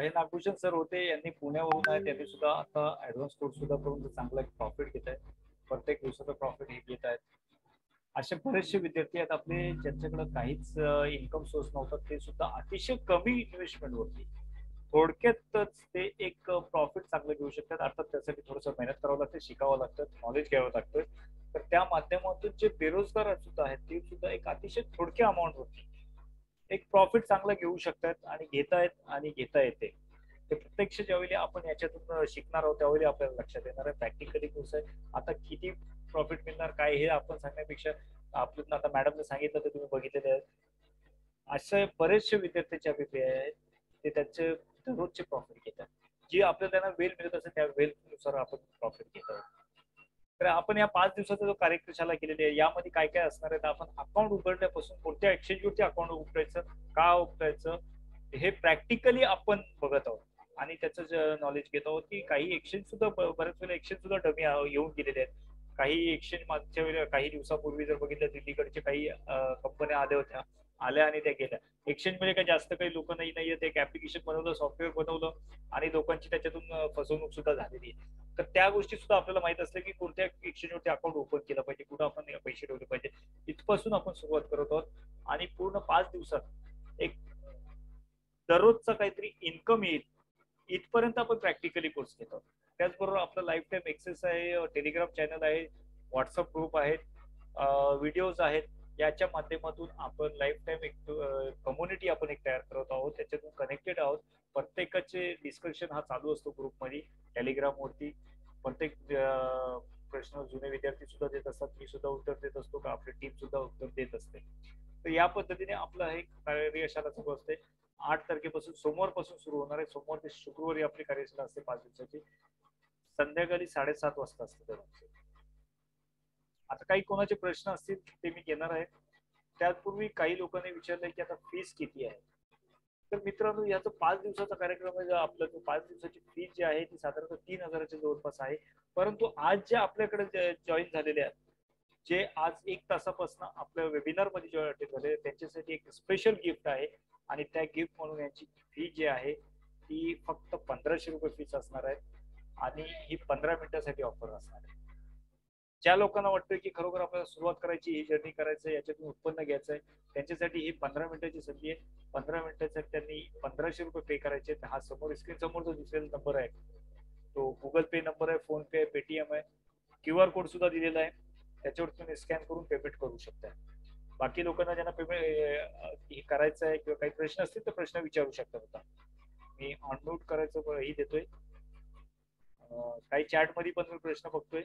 A: हे नागभूषण सर होते, यांनी पुण्यावरून आहे. त्यांनी सुद्धा आता ऍडव्हान्स कोर्स सुद्धा करून चांगला प्रॉफिट घेत आहेत. प्रत्येक दिवसाचं प्रॉफिट हे घेत आहेत. असे बरेचसे विद्यार्थी आहेत आपले ज्यांच्याकडे काहीच इन्कम सोर्स नव्हता, ते सुद्धा अतिशय कमी इन्व्हेस्टमेंट वरती थोडक्यातच ते एक प्रॉफिट चांगलं घेऊ शकतात. अर्थात त्यासाठी थोडंसं मेहनत करावं लागते, शिकावं लागतं, नॉलेज घ्यावं लागतं. तर त्या माध्यमातून जे बेरोजगार सुद्धा आहेत ते सुद्धा एक अतिशय थोडक्या अमाऊंट वरती एक प्रॉफिट चांगलं घेऊ शकतात आणि घेतायत आणि घेता येते. ते प्रत्यक्ष ज्यावेळी आपण याच्यातून शिकणार आहोत त्यावेळी आपल्याला लक्षात येणार आहे प्रॅक्टिकली कोर्स आहे. आता किती प्रॉफिट मिळणार काय हे आपण सांगण्यापेक्षा आपल्याला आता मॅडमने सांगितलं तर तुम्ही बघितलेले आहे. असे बरेचसे विद्यार्थ्यांचे अभिप्राय आहेत ते त्यांचे दररोजचे प्रॉफिट घेतात. जी आपल्याला त्यांना वेळ मिळत असेल त्या वेळेनुसार आपण प्रॉफिट घेत आहोत. तर आपण या 5 दिवसाचा जो कार्यशाळा केलेली आहे यामध्ये काय काय असणार आहे तर आपण अकाउंट उघडण्यापासून कोणत्या एक्सचेंजवरती अकाउंट उघडायचं का उघडायचं हे प्रॅक्टिकली आपण बघत आहोत आणि त्याचं नॉलेज घेत आहोत की काही एक्सचेंज सुद्धा बऱ्याच वेळेला एक्सचेंज सुद्धा डमी येऊन गेलेले आहेत. काही एक्सचेंज मागच्या वेळेला काही दिवसापूर्वी जर बघितलं दिल्लीकडचे काही कंपन्या आल्या होत्या आल्या आणि त्या गेल्या. एक्सचेंज मध्ये काही जास्त काही लोक नाहीये एक ऍप्लिकेशन बनवलं सॉफ्टवेअर बनवलं आणि लोकांची त्याच्यातून फसवणूक सुद्धा झालेली आहे. तर त्या गोष्टी सुद्धा आपल्याला माहित असतं की कोणत्या एक्सचेंजवरती अकाउंट ओपन केलं पाहिजे कुठं आपण पैसे ठेवले पाहिजे इथपासून आपण सुरुवात करत आहोत आणि पूर्ण 5 दिवसात एक दररोजचा काहीतरी इन्कम येईल इथपर्यंत आपण प्रॅक्टिकली कोर्स घेतो. त्याचबरोबर आपला लाईफ टाईम एक्सेस आहे टेलिग्राम चॅनल आहे व्हॉट्सअप ग्रुप आहेत व्हिडिओज आहेत याच्या माध्यमातून आपण लाईफ टाईम एक कम्युनिटी आपण एक तयार करत आहोत त्याच्यातून कनेक्टेड आहोत. प्रत्येकाचे डिस्कशन हा चालू असतो ग्रुपमध्ये टेलिग्रामवरती. प्रत्येक प्रश्न जुने विद्यार्थी सुद्धा देत असतात मी सुद्धा उत्तर देत असतो का आपली टीम सुद्धा उत्तर देत असते. तर या पद्धतीने आपलं हे कार्यशाळा सुरू असते. 8 तारखेपासून सोमवारपासून सुरू होणार आहे. सोमवार ते शुक्रवारी आपली कार्यशाळा असते 5 दिवसाची. संध्याकाळी 7:30 वाजता असते दररोज. आता काही कोणाचे प्रश्न असतील ते मी घेणार आहे. त्यापूर्वी काही लोकांनी विचारलंय की आता फीस किती आहे. तर मित्रांनो याचा 5 दिवसाचा कार्यक्रम आहे आपला जो 5 दिवसाची फी जी आहे ती साधारणतः 3,000च्या जवळपास आहे. परंतु आज जे आपल्याकडे जॉईन झालेले आहेत जे आज 1 तासापासून आपल्या वेबिनार मध्ये जे अटेंड झाले त्यांच्यासाठी एक स्पेशल गिफ्ट आहे आणि त्या गिफ्ट म्हणून यांची फी जी आहे ती फक्त 1500 रुपये फीस असणार आहे आणि ही 15 मिनिटासाठी ऑफर असणार आहे. ज्या लोकांना वाटतं की खरोखर आपल्याला सुरुवात करायची ही जर्नी करायचं याच्यातून उत्पन्न घ्यायचं आहे त्यांच्यासाठी ही 15 मिनिटाची संधी आहे. 15 मिनिटासाठी त्यांनी 1500 रुपये पे करायचे. हा समोर स्क्रीन समोर जो दिसेल नंबर आहे तो गुगल पे नंबर आहे फोन पे आहे पेटीएम आहे QR कोड सुद्धा दिलेला आहे त्याच्यावर तुम्ही स्कॅन करून पेमेंट करू शकता. बाकी लोकांना ज्यांना पेमेंट हे करायचं आहे किंवा काही प्रश्न असतील तर प्रश्न विचारू शकतात होता. मी ऑनम्यूट करायचं ही देतोय. काही चॅट मध्ये पण मी प्रश्न बघतोय.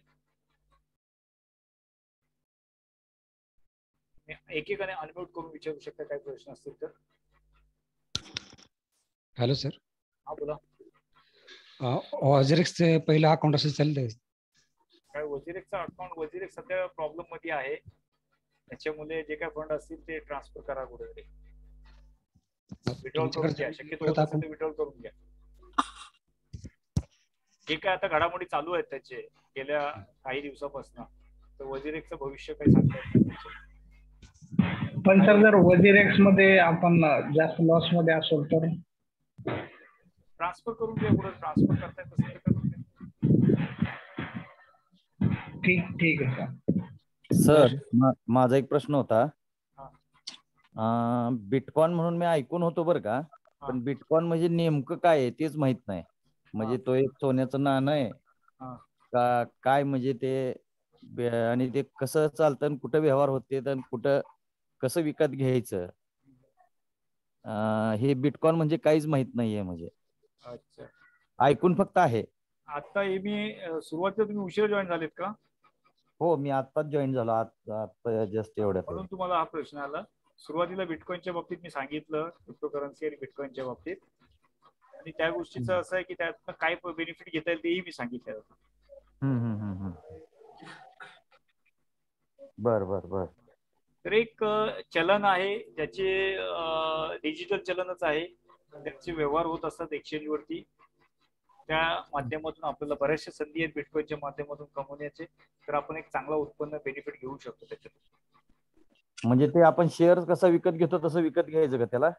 A: एकेकाने अनम्यूट करून विचारू शकता काही प्रश्न असतील तर.
F: Hello sir.
A: हा बोला.
F: वॉझरेक्सचे पहिलं अकाउंट असं चाललंय
A: काय वजिरेक्सचा अकाउंट वजिरेक्स सध्या प्रॉब्लेम मध्ये आहे त्याच्यामुळे जे काय फंड असतील ते ट्रान्सफर करा कुठेतरी विड्रॉल करून घ्या. शक्यतो होत असेल तर विड्रॉल करून घ्या. जे काय आता घडामोडी चालू आहेत त्याचे गेल्या काही दिवसापासून तर वजिरेक्सचं भविष्य काही सांगता येत नाही.
G: पण सर जर वजिरेक्स मध्ये आपण जास्त लॉस मध्ये असेल तर
A: ट्रान्सफर करून घ्या. कुठं ट्रान्सफर करता येत असेल तर करून घ्या.
G: ठीक आहे
H: सर. माझा एक प्रश्न होता. बिटकॉइन म्हणून मी ऐकून होतो बरं का पण बिटकॉइन म्हणजे नेमकं काय आहे तेच माहित नाही. म्हणजे तो एक सोन्याचं नाणं आहे का काय म्हणजे ते आणि ते कसं चालतं आणि कुठं व्यवहार होते आणि कुठं कसं विकत घ्यायचं हे बिटकॉइन म्हणजे काहीच माहित नाहीये. म्हणजे ऐकून फक्त आहे.
A: आता मी सुरुवातीला तुम्ही उशीर जॉईन झालेत का?
H: हो मी आत्ताच जॉईन झालो आता जस्ट एवढ्यात.
A: म्हणून तुम्हाला हा प्रश्न आला. सुरुवातीला बिटकॉइनच्या बाबतीत मी सांगितलं क्रिप्टोकरन्सी आणि बिटकॉइनच्या बाबतीत आणि त्या गोष्टीचं असं आहे की त्यातनं काय बेनिफिट घेता येईल तेही मी सांगितलं.
H: बर.
A: तर एक चलन आहे ज्याचे डिजिटल चलनच आहे त्याचे व्यवहार होत असतात एक्सचेंज वरती. त्या माध्यमातून आपल्याला बऱ्याचशा संधी आहेत बिटकॉइनच्या माध्यमातून कमवण्याचे. तर आपण एक चांगला उत्पन्न बेनिफिट घेऊ शकतो त्याच्यातून.
H: म्हणजे ते आपण शेअर कसं विकत घेतो तसं विकत घ्यायचं का त्याला?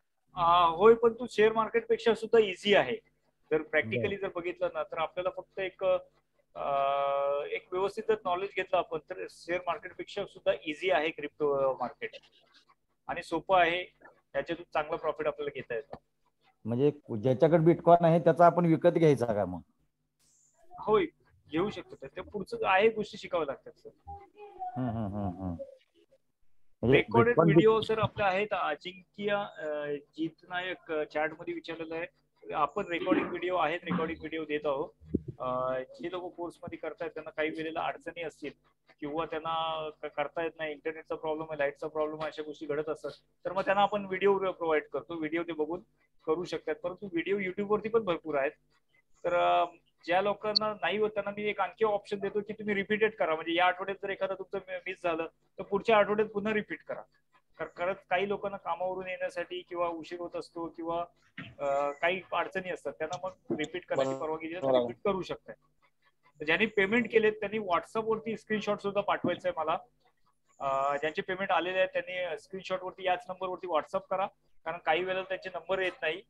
A: होय पण तू शेअर मार्केट पेक्षा सुद्धा इझी आहे. जर प्रॅक्टिकली जर बघितलं ना तर आपल्याला फक्त एक व्यवस्थित जर नॉलेज घेतलं आपण तर शेअर मार्केट पेक्षा सुद्धा इझी आहे क्रिप्टो मार्केट आणि सोपं आहे. त्याच्यातून चांगला प्रॉफिट आपल्याला घेता येतं. म्हणजे
H: ज्याच्याकडे बिटकॉइन आहे त्याचा आपण विकत घ्यायचा का मग?
A: होय घेऊ शकतो. त्या पुढचं आहे गोष्टी शिकाव्या लागतात सर. रेकॉर्डेड व्हिडिओ सर आपले आहेत. अजिंक्य जीत नायक चॅट मध्ये विचारलेलं आहे आपण रेकॉर्डिंग व्हिडिओ आहेत, रेकॉर्डिंग व्हिडिओ देत आहोत. जे लोक कोर्स मध्ये करतायत त्यांना काही वेळेला अडचणी असतील किंवा त्यांना करता येत नाही, इंटरनेटचा प्रॉब्लेम आहे, लाईटचा प्रॉब्लेम आहे, अशा गोष्टी घडत असतात, तर मग त्यांना आपण व्हिडिओ प्रोव्हाइड करतो. व्हिडिओ ते बघून करू शकतात. परंतु व्हिडिओ युट्यूब वरती पण भरपूर आहेत. तर ज्या लोकांना नाही होत त्यांना मी एक आणखी ऑप्शन देतो की तुम्ही रिपीटेड करा. म्हणजे या आठवड्यात जर एखादं तुमचं मिस झालं तर पुढच्या आठवड्यात पुन्हा रिपीट करा. खरंच काही लोकांना कामावरून येण्यासाठी किंवा उशीर होत असतो किंवा काही अडचणी असतात, त्यांना मग रिपीट करण्याची परवानगी दिली तर रिपीट करू शकतात. ज्यांनी पेमेंट केले त्यांनी व्हॉट्सअपवरती स्क्रीनशॉट सुद्धा पाठवायचा आहे मला. ज्यांचे पेमेंट आलेले आहेत त्यांनी स्क्रीनशॉट वरती याच नंबरवरती व्हॉट्सअप करा, कारण काही वेळेला त्यांचे नंबर येत नाही.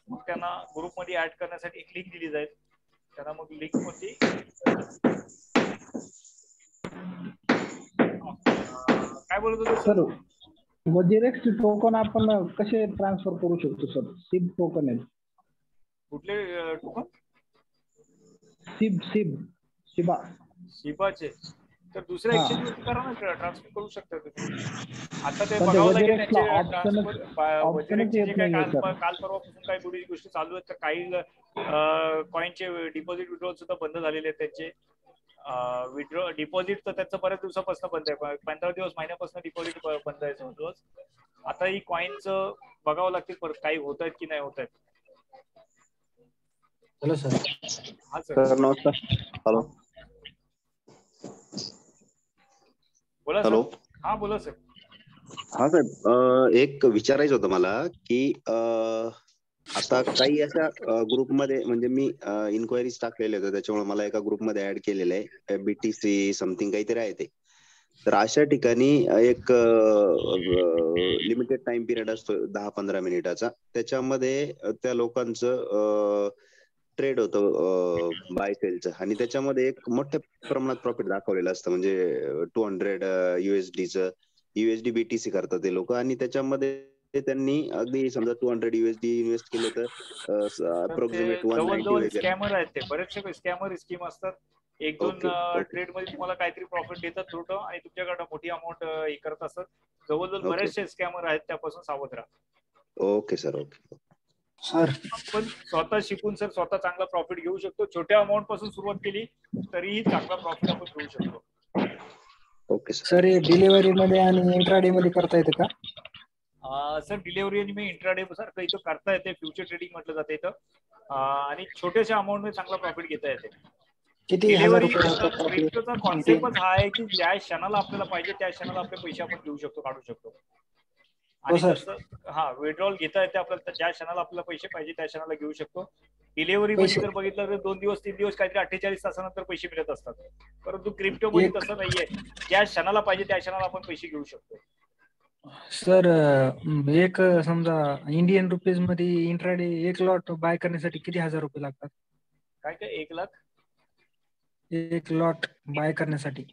A: मग त्यांना ग्रुपमध्ये ऍड करण्यासाठी एक लिंक दिली जाईल, त्यांना मग लिंक वरती काय बोलत होतो
G: सर? वजिरेक्स टोकन आपण कसे ट्रान्सफर करू शकतो सर? सिब टोकन आहे.
A: कुठले टोकन?
G: शिबा
A: शिबाचे तर दुसऱ्या एक्सचेंज वरती करा ना, ट्रान्सफर करू शकता तुम्ही. आता ते
G: पण
A: बघावं लागेल
G: वजिरेक्सला
A: त्यांचे
G: ऑप्शनच
A: ट्रान्सफर. वजिरेक्सचे जे
G: येत
A: काय
G: नाहीये सर.
A: काल परवापासून काही थोडी गोष्टी चालू आहेत, तर काही कॉईनचे डिपॉझिट विड्रॉल सुद्धा बंद झालेले आहेत त्यांचे. डिपॉझिट तर त्याचं बऱ्याच दिवसापासून बंद आहे, 15 दिवस महिन्यापासून डिपॉझिट बंद आहे जवळजवळ. आता ही कॉईनचं बघावं लागतील परत काही होत आहेत की नाही होत आहेत.
F: Hello sir.
A: हा सर,
B: नमस्कार. हॅलो
A: बोला सर.
B: हॅलो.
A: हा बोला सर.
B: हा साहेब, एक विचारायचं होतं मला की आता काही अशा ग्रुपमध्ये म्हणजे मी इन्क्वायरीज टाकलेले होते, त्याच्यामुळे मला एका ग्रुपमध्ये ऍड केलेलं आहे, BTC समथिंग काहीतरी आहे ते. तर अशा ठिकाणी एक लिमिटेड टाइम पिरियड असतो 10-15 मिनिटाचा, त्याच्यामध्ये त्या लोकांचं ट्रेड होतं बाय सेलचं, आणि त्याच्यामध्ये एक मोठ्या प्रमाणात प्रॉफिट दाखवलेलं असतं. म्हणजे 200 USDचं USD BTC करतात ते लोक, आणि त्याच्यामध्ये त्यांनी अगदी समजा 200 USD इन्व्हेस्ट केले तर
A: तर ते
B: अप्रॉक्सिमेट 190
A: जवळ
B: वगैरे.
A: स्कॅमर आहेत, ते बरेचसे स्कॅमर स्कीम असतात. एक दोन
B: ओके ओके
A: ट्रेड मध्ये तुम्हाला काहीतरी प्रॉफिट देतात थोडं, आणि तुमच्याकडे मोठी अमाऊंट हे करत असतात. जवळजवळ
B: ओके
A: बरेचसे स्कॅमर आहेत, त्यापासून सावध राहा.
B: Okay sir. ओके
F: सर
A: आपण स्वतः शिकून सर स्वतः चांगला प्रॉफिट घेऊ शकतो. छोट्या अमाऊंट पासून सुरुवात केली तरीही चांगला प्रॉफिट आपण घेऊ शकतो.
B: Okay sir.
F: सर हे डिलिव्हरी मध्ये आणि इंट्राडे मध्ये करता येतं का?
A: सर डिलिव्हरी आणि मी इंट्राडे सारखं इथं करता येते, फ्युचर ट्रेडिंग म्हटलं जाते इथं. आणि छोट्याशा अमाऊंट मध्ये चांगला प्रॉफिट घेता येते.
F: किती हजार
A: डिलिव्हरी
F: रुपये होतात आपले?
A: क्रिप्टोचा कॉन्सेप्टच हा आहे की ज्या क्षणाला आपल्याला पाहिजे त्या क्षणाला आपले पैसे आपण घेऊ शकतो, काढू शकतो. आणि
F: सर.
A: जसं विड्रॉल घेता येते आपल्याला, ज्या क्षणाला आपल्याला पैसे पाहिजे त्या क्षणाला घेऊ शकतो. डिलिव्हरी मध्ये
F: पैसे
A: जर बघितलं तर 2 दिवस 3 दिवस काहीतरी 48 तासानंतर पैसे मिळत असतात. परंतु क्रिप्टो मध्ये
F: एक
A: तसं नाहीये, ज्या क्षणाला पाहिजे त्या क्षणाला आपण पैसे घेऊ शकतो.
F: सर एक समजा इंडियन रुपीज मध्ये इंट्राडे एक लॉट बाय करण्यासाठी किती हजार रुपये लागतात?
A: काय काय 1 लाख
F: एक लॉट बाय करण्यासाठी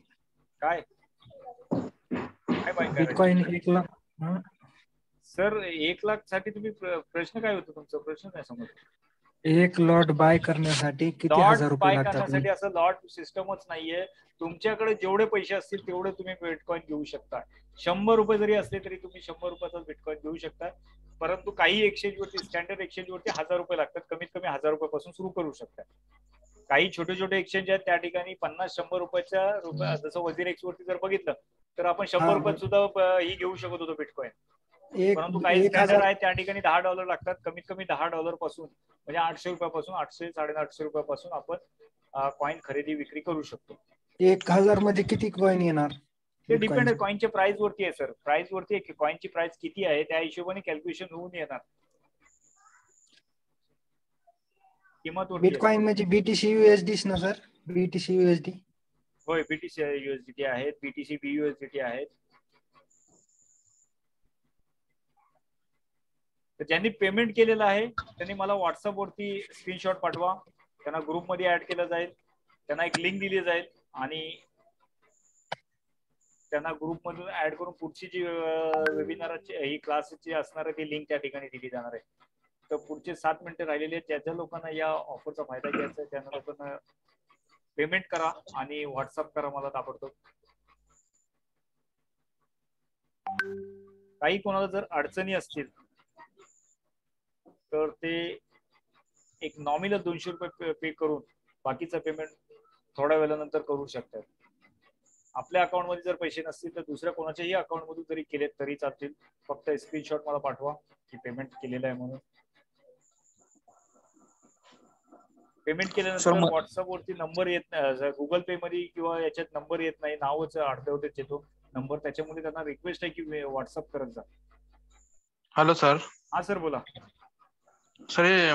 A: काय काय बाय
F: बिटकॉइन
A: करायचं
F: 1 लाख.
A: सर? 1 लाख साठी तुम्ही प्रश्न काय होतो तुमचा? प्रश्न काय समजतो?
F: एक लॉट बाय करण्यासाठी किती
A: लॉट
F: हजार रुपये
A: बाय
F: लागतात?
A: करण्यासाठी असं लॉट सिस्टमच नाहीये. तुमच्याकडे जेवढे पैसे असतील तेवढे तुम्ही बिटकॉइन घेऊ शकता. 100 रुपये जरी असले तरी तुम्ही 100 रुपयाचा बिटकॉइन घेऊ शकता. परंतु काही एक्सचेंज वरती, स्टँडर्ड एक्सचेंज वरती 1000 रुपये लागतात. कमीत कमी 1000 रुपयापासून सुरू करू शकता. काही छोटे छोटे एक्सचेंज आहेत त्या ठिकाणी 50-100 रुपयाच्या जसं वजीरेक्स वरती जर बघितलं तर आपण 100 रुपयात सुद्धा ही घेऊ शकत होतो बिटकॉइन. परंतु काही
F: एक
A: स्टँडर्ड
F: हजार
A: आहे त्या ठिकाणी $10 लागतात. कमीत कमी $10 पासून म्हणजे 800 रुपयापासून 800-850 रुपयापासून आपण कॉइन खरेदी विक्री करू शकतो.
F: 1000 मध्ये किती कॉइन येणार?
A: ते डिपेंड आहे कॉइनच्या प्राइस वरती आहे सर. प्राइस वरती आहे, कॉइनची प्राइस किती आहे त्या हिशोबाने कॅल्क्युलेशन होऊन येणार. किंमत वरती
F: बिटकॉइन म्हणजे BTC USD ना सर? BTC USD.
A: होय, BTC USDT आहेत, BTC BUSDT आहेत. तर ज्यांनी पेमेंट केलेलं आहे त्यांनी मला व्हॉट्सअप वरती स्क्रीनशॉट पाठवा, त्यांना ग्रुपमध्ये ऍड केलं जाईल, त्यांना एक लिंक दिली जाईल आणि त्यांना ग्रुपमधून ऍड करून पुढची जी वेबिनारची ही क्लासची असणार आहे ती लिंक त्या ठिकाणी दिली जाणार आहे. तर पुढचे 7 मिनिटं राहिलेले आहेत, ज्या लोकांना या ऑफरचा फायदा घ्यायचा आहे त्यांना लोकांना पेमेंट करा आणि व्हॉट्सअप करा मला ताबडतोब. काही कोणाला जर अडचणी असतील तर ते एक नॉमिनल 200 रुपये पे करून बाकीचं पेमेंट थोड्या वेळानंतर करू शकतात. आपल्या अकाउंट मध्ये जर पैसे नसतील तर दुसऱ्या कोणाच्याही अकाउंट मधून जरी केले तरी चालतील. फक्त स्क्रीनशॉट मला पाठवा की पेमेंट केलेलं आहे म्हणून. पेमेंट केल्यानंतर व्हॉट्सअप वरती नंबर येत नाही, गुगल पे मध्ये किंवा याच्यात नंबर येत नाही, नावच अर्धवटच येतो नंबर. त्याच्यामुळे त्यांना रिक्वेस्ट आहे की व्हॉट्सअप करत जा.
I: Hello sir.
A: हा सर बोला.
I: सर हे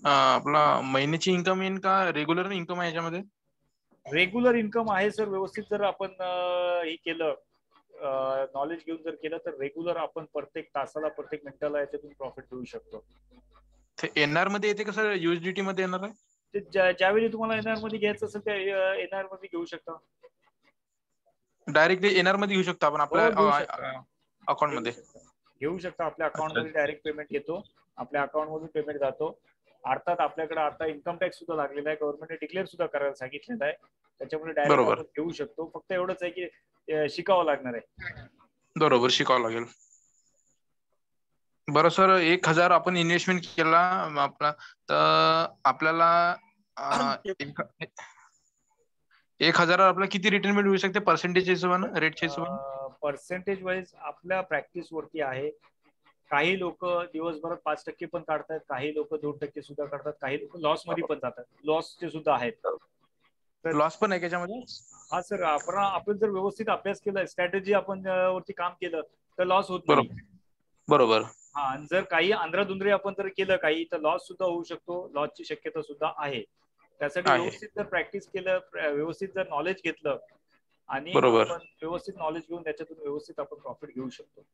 I: आपला महिन्याची इन्कम येईन का रेग्युलर इन्कम आहे याच्यामध्ये?
A: रेग्युलर इन्कम आहे सर. व्यवस्थित जर आपण हे केलं, नॉलेज घेऊन जर केलं तर रेग्युलर आपण प्रत्येक तासाला प्रत्येक मिनिटाला याच्यातून प्रॉफिट घेऊ शकतो.
I: ते एनआर मध्ये येते का सर? USDT मध्ये येणार आहे?
A: ते ज्यावेळी तुम्हाला एनआर मध्ये घ्यायचं असेल त्या एनआर मध्ये घेऊ शकता.
I: डायरेक्टली एनआर मध्ये घेऊ शकतो आपण आपल्या अकाउंट मध्ये?
A: घेऊ शकता. आपल्या अकाउंट मध्ये डायरेक्ट पेमेंट येतो, आपल्या अकाउंट मधून पेमेंट जातो. अर्थात आपल्याकडे आता इन्कम टॅक्स सुद्धा लागलेला आहे, गव्हर्नमेंटने डिक्लेअर सुद्धा करायला सांगितलेलं आहे. त्याच्यामुळे डायरेक्ट आपण घेऊ शकतो. फक्त एवढंच आहे की शिकावं लागणार आहे.
I: बरोबर, शिकावं लागेल. बरं सर, 1000 आपण इन्व्हेस्टमेंट केला आपला तर आपल्याला 1000 आपल्याला किती रिटर्न मिळू शकते पर्सेंटेज हिशोबाने, रेटच्या हिशोबाने?
A: पर्सेंटेज वाईज आपल्या प्रॅक्टिस वरती आहे. काही लोक दिवसभरात 5% पण काढतात, काही लोक 2% सुद्धा काढतात, काही लोक लॉस मध्ये पण जातात. लॉसचे सुद्धा आहेत.
I: लॉस पण आहे त्याच्यामध्ये?
A: हा सर, आपण जर व्यवस्थित अभ्यास केला, स्ट्रॅटेजी आपण वरती काम केलं तर लॉस होत नाही.
I: बरोबर.
A: हा, जर काही आंध्राधुंद्रे आपण जर केलं काही तर लॉस सुद्धा होऊ शकतो. लॉसची शक्यता सुद्धा आहे. त्यासाठी व्यवस्थित जर प्रॅक्टिस केलं, व्यवस्थित जर नॉलेज घेतलं आणि आपण व्यवस्थित नॉलेज घेऊन त्याच्यातून व्यवस्थित आपण प्रॉफिट घेऊ शकतो.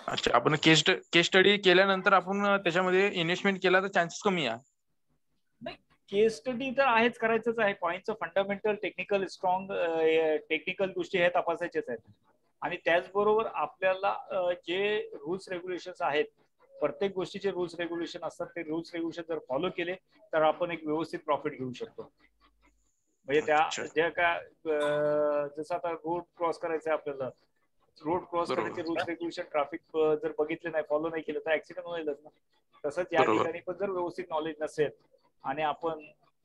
I: अच्छा, आपण केस स्टडी केल्यानंतर आपण त्याच्यामध्ये इन्व्हेस्टमेंट केला तर चान्सेस कमी आहे?
A: केस स्टडी तर आहेच, करायचंच आहे. कॉइनचं फंडामेंटल, टेक्निकल, स्ट्रॉंग टेक्निकल गोष्टी हे तपासायच्याच आहेत. आणि त्याचबरोबर आपल्याला जे रूल्स रेग्युलेशन आहेत, प्रत्येक गोष्टीचे रूल्स रेग्युलेशन असतात, ते रूल्स रेग्युलेशन जर फॉलो केले तर आपण एक व्यवस्थित प्रॉफिट घेऊ शकतो. म्हणजे त्या ज्या काय जसं आता रोड क्रॉस करायचं आहे आपल्याला, रोड क्रॉस करायचे रूल्स रेग्युलेशन, ट्रॅफिक जर बघितले नाही, फॉलो नाही केलं तर ऍक्सिडेंट होईलच ना. तसंच या ठिकाणी पण जर व्यवस्थित नॉलेज नसेल आणि आपण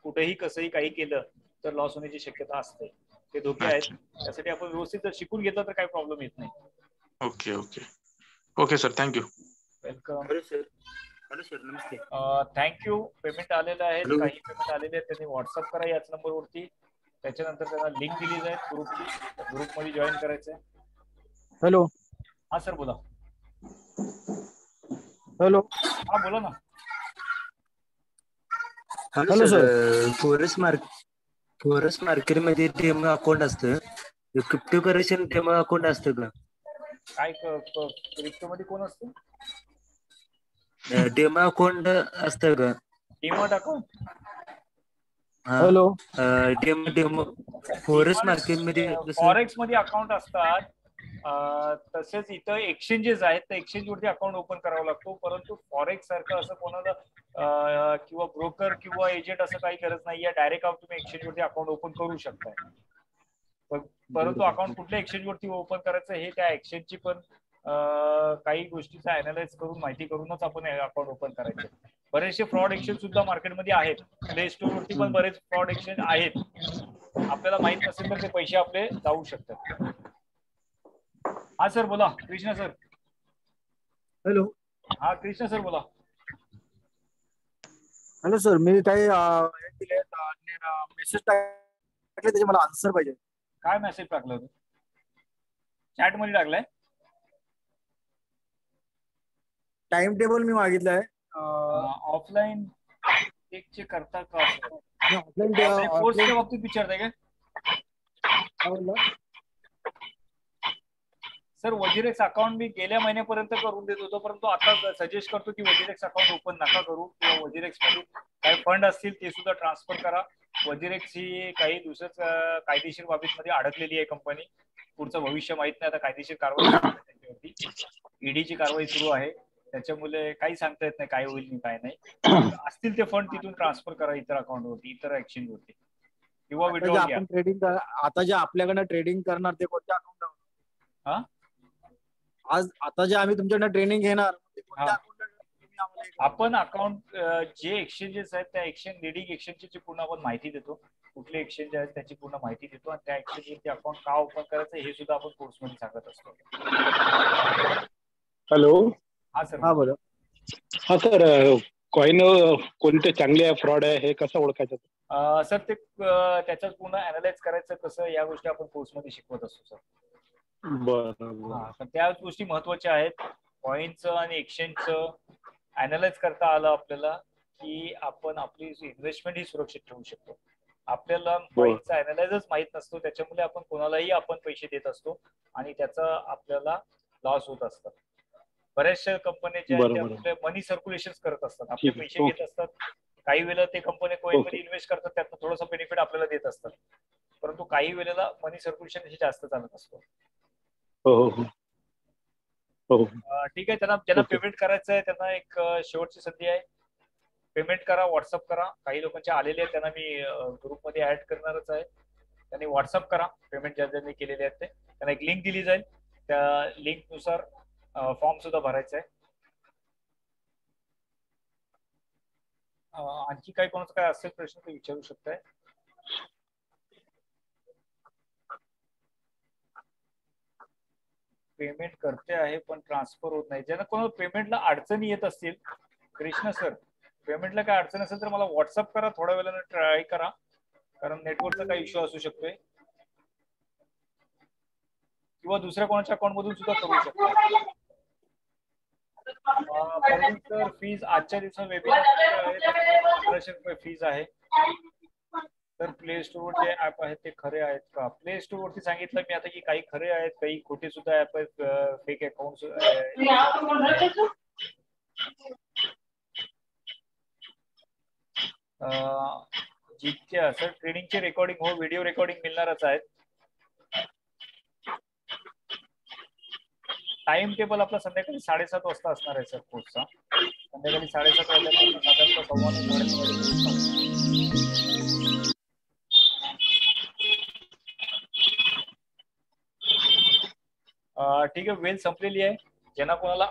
A: कुठेही कसंही काही केलं तर लॉस होण्याची शक्यता असते. ते धोके आहेत. त्यासाठी आपण व्यवस्थित जर शिकून घेतलं तर काही प्रॉब्लेम येत नाही.
I: Okay okay okay sir, thank you.
A: Welcome.
J: Hello sir, नमस्ते.
A: थँक्यू. पेमेंट आलेलं आहे, काही पेमेंट आलेले आहेत, त्यांनी व्हॉट्सअप करा याच नंबरवरती. त्याच्यानंतर त्यांना लिंक दिली जाईल ग्रुपची, ग्रुपमध्ये जॉईन करायचंय.
F: हॅलो.
A: हा सर बोला.
F: हॅलो.
A: हा बोला ना.
J: हॅलो सर, फॉरेक्स मार्केटमध्ये डेमो अकाउंट असतं, क्रिप्टो करेन्सी डेमो अकाउंट असतं का?
A: काय क्रिप्टो मध्ये कोण असतं?
J: डेमो अकाउंट असतं का?
A: Demat account?
F: Hello.
J: Demo forex market मध्ये,
A: फॉरेक्स मध्ये अकाउंट असतात. तसेच इथं एक्सचेंजेस आहेत, तर एक्सचेंज वरती अकाउंट ओपन करावा लागतो. परंतु फॉरेक्स सारखं असं कोणाला किंवा ब्रोकर किंवा एजंट असं काही गरज नाहीये. डायरेक्ट तुम्ही एक्सचेंज वरती अकाउंट ओपन करू शकताय. परंतु अकाउंट कुठल्या एक्सचेंज वरती ओपन करायचं हे त्या एक्सचेंजची पण काही गोष्टीचा अनालाइज करून, माहिती करूनच आपण अकाउंट ओपन करायचे. बरेचसे फ्रॉड एक्सचेंज सुद्धा मार्केटमध्ये आहेत. प्ले स्टोर वरती पण बरेच फ्रॉड एक्सचेंज आहेत. आपल्याला माहित नसेल तर ते पैसे आपले जाऊ शकतात. हा सर बोला. कृष्णा सर.
F: हॅलो.
A: हा कृष्णा सर बोला.
F: हॅलो सर, मी काही मेसेज टाकले, त्याचे मला आन्सर पाहिजे.
A: काय मेसेज टाकलं होतं? चॅट मध्ये टाकलाय?
F: टाइम टेबल मी मागितलंय.
A: ऑफलाईन चेक करता का? कोर्सच्या बाबतीत विचारताय काय? सर, वजीरेक्स अकाउंट मी गेल्या महिन्यापर्यंत करून देत होतो, परंतु आता सजेस्ट करतो की वजीरेक्स अकाउंट ओपन नका करू. किंवा वजीरेक्स मध्ये काही फंड असतील ते सुद्धा ट्रान्सफर करा. वजीरेक्स ही काही दुसऱ्याच कायदेशीर बाबीमध्ये अडकलेली आहे कंपनी. पुढचं भविष्य माहित नाही. आता कायदेशीर कारवाई त्याच्यावरती ईडीची कारवाई सुरू आहे. त्याच्यामुळे काही सांगता येत नाही काय होईल आणि काय नाही. असतील ते फंड तिथून ट्रान्सफर करा इतर अकाउंट वरती, इतर एक्सचेंज वरती, किंवा विड्रॉल घ्या.
F: ट्रेडिंग आता जे आपल्याकडनं ट्रेडिंग करणार ते कोणत्या अकाउंट? आज आता जे आम्ही तुमच्याकडनं ट्रेनिंग घेणार,
A: आपण अकाउंट जे एक्सचेंजेस आहेत त्या एक्सचेंज लिडिंग एक्सचेंजची पूर्ण आपण माहिती देतो. कुठले एक्सचेंज आहेत त्याची पूर्ण माहिती देतो आणि त्या एक्सचेंजवरती अकाउंट का ओपन करायचं हे सुद्धा आपण कोर्समध्ये सांगत असतो.
K: हॅलो.
A: हा सर.
K: हा बोला. हा सर, कॉइन कोणते चांगले आहे, फ्रॉड आहे, हे कसं ओळखायचं?
A: सर ते त्याच्यात पूर्ण अनालाइज करायचं कसं या गोष्टी आपण कोर्समध्ये शिकवत असतो सर.
K: बरं.
A: तर त्या गोष्टी महत्वाच्या आहेत. कॉइनचं आणि एक्सचेंजचं अनालाइज करता आलं आपल्याला की आपण आपली इन्व्हेस्टमेंट ही सुरक्षित ठेवू शकतो. आपल्याला कॉइनचा अनालाइजच माहित नसतो, त्याच्यामुळे आपण कोणालाही आपण पैसे देत असतो आणि त्याचा आपल्याला लॉस होत असतं. बऱ्याचशा कंपन्या ज्या आहेत त्या आपल्या मनी सर्क्युलेशन करत असतात, आपले पैसे घेत असतात. काही वेळेला ते कंपनी कॉइन मध्ये इन्व्हेस्ट करतात, त्यातनं थोडंसं बेनिफिट आपल्याला देत असतात, परंतु काही वेळेला मनी सर्क्युलेशन हे जास्त चालत असतो. ठीक आहे. ज्यांना पेमेंट करायचं आहे त्यांना एक शेवटची संधी आहे. पेमेंट करा, व्हॉट्सअप करा. काही लोकांचे आलेले आहेत त्यांना मी ग्रुपमध्ये ऍड करणारच आहे. त्यांनी व्हॉट्सअप करा पेमेंट ज्यांनी केलेले आहेत ते. त्यांना एक लिंक दिली जाईल, त्या लिंक नुसार फॉर्म सुद्धा भरायचा आहे. आणखी काही कोणाचं काय असेल प्रश्न ते विचारू शकताय. पेमेंट करते आहे पण ट्रान्सफर होत नाही. ज्यांना कोणाला पेमेंटला अडचणी येत असतील, कृष्णा सर पेमेंटला काय अडचण असेल तर मला व्हॉट्सअप करा, थोड्या वेळानं ट्राय करा, कारण नेटवर्कचा काही इश्यू असू शकतोय, किंवा दुसऱ्या कोणाच्या अकाउंट मधून सुद्धा करू शकता. सर फीज आजच्या दिवसात वेबिनार 1500 रुपये फीज आहे. तर प्ले स्टोअर जे ऍप आहेत ते खरे आहेत का? प्ले स्टोअर वरती सांगितलं मी आता की काही खरे आहेत, काही खोटे सुद्धा ऍप आहेत, फेक अकाउंट. जितके सर ट्रेनिंगचे रेकॉर्डिंग हो व्हिडिओ रेकॉर्डिंग मिळणारच आहेत. टाइम टेबल आपला संध्याकाळी 7:30 वाजता असणार आहे सर कोर्सचा. संध्याकाळी 7:30 वाजल्यापासून साधारणतः 9:15 ठीक आहे. वेळ संपलेली आहे. ज्यांना कोणाला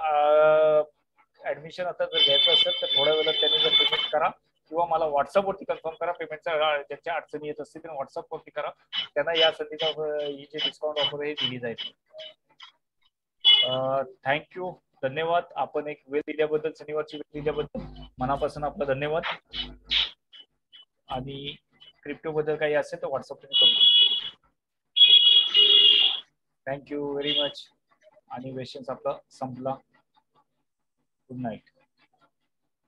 A: ऍडमिशन आता जर घ्यायचं असेल तर थोड्या वेळात त्यांनी जर पेमेंट करा किंवा मला व्हॉट्सअप वरती कन्फर्म करा. पेमेंटचा ज्यांच्या अडचणी येत असतील त्यांना व्हॉट्सअप वरती करा. त्यांना या संधीचा ही जे डिस्काउंट ऑफर आहे दिली जाईल. थँक्यू, धन्यवाद. आपण एक वेळ दिल्याबद्दल, शनिवारची वेळ दिल्याबद्दल मनापासून आपला धन्यवाद. आणि क्रिप्टो बद्दल काही असेल तर व्हॉट्सअप करू. Thank you very much. आणि क्वेश्चन्स आपला संपला. Good night.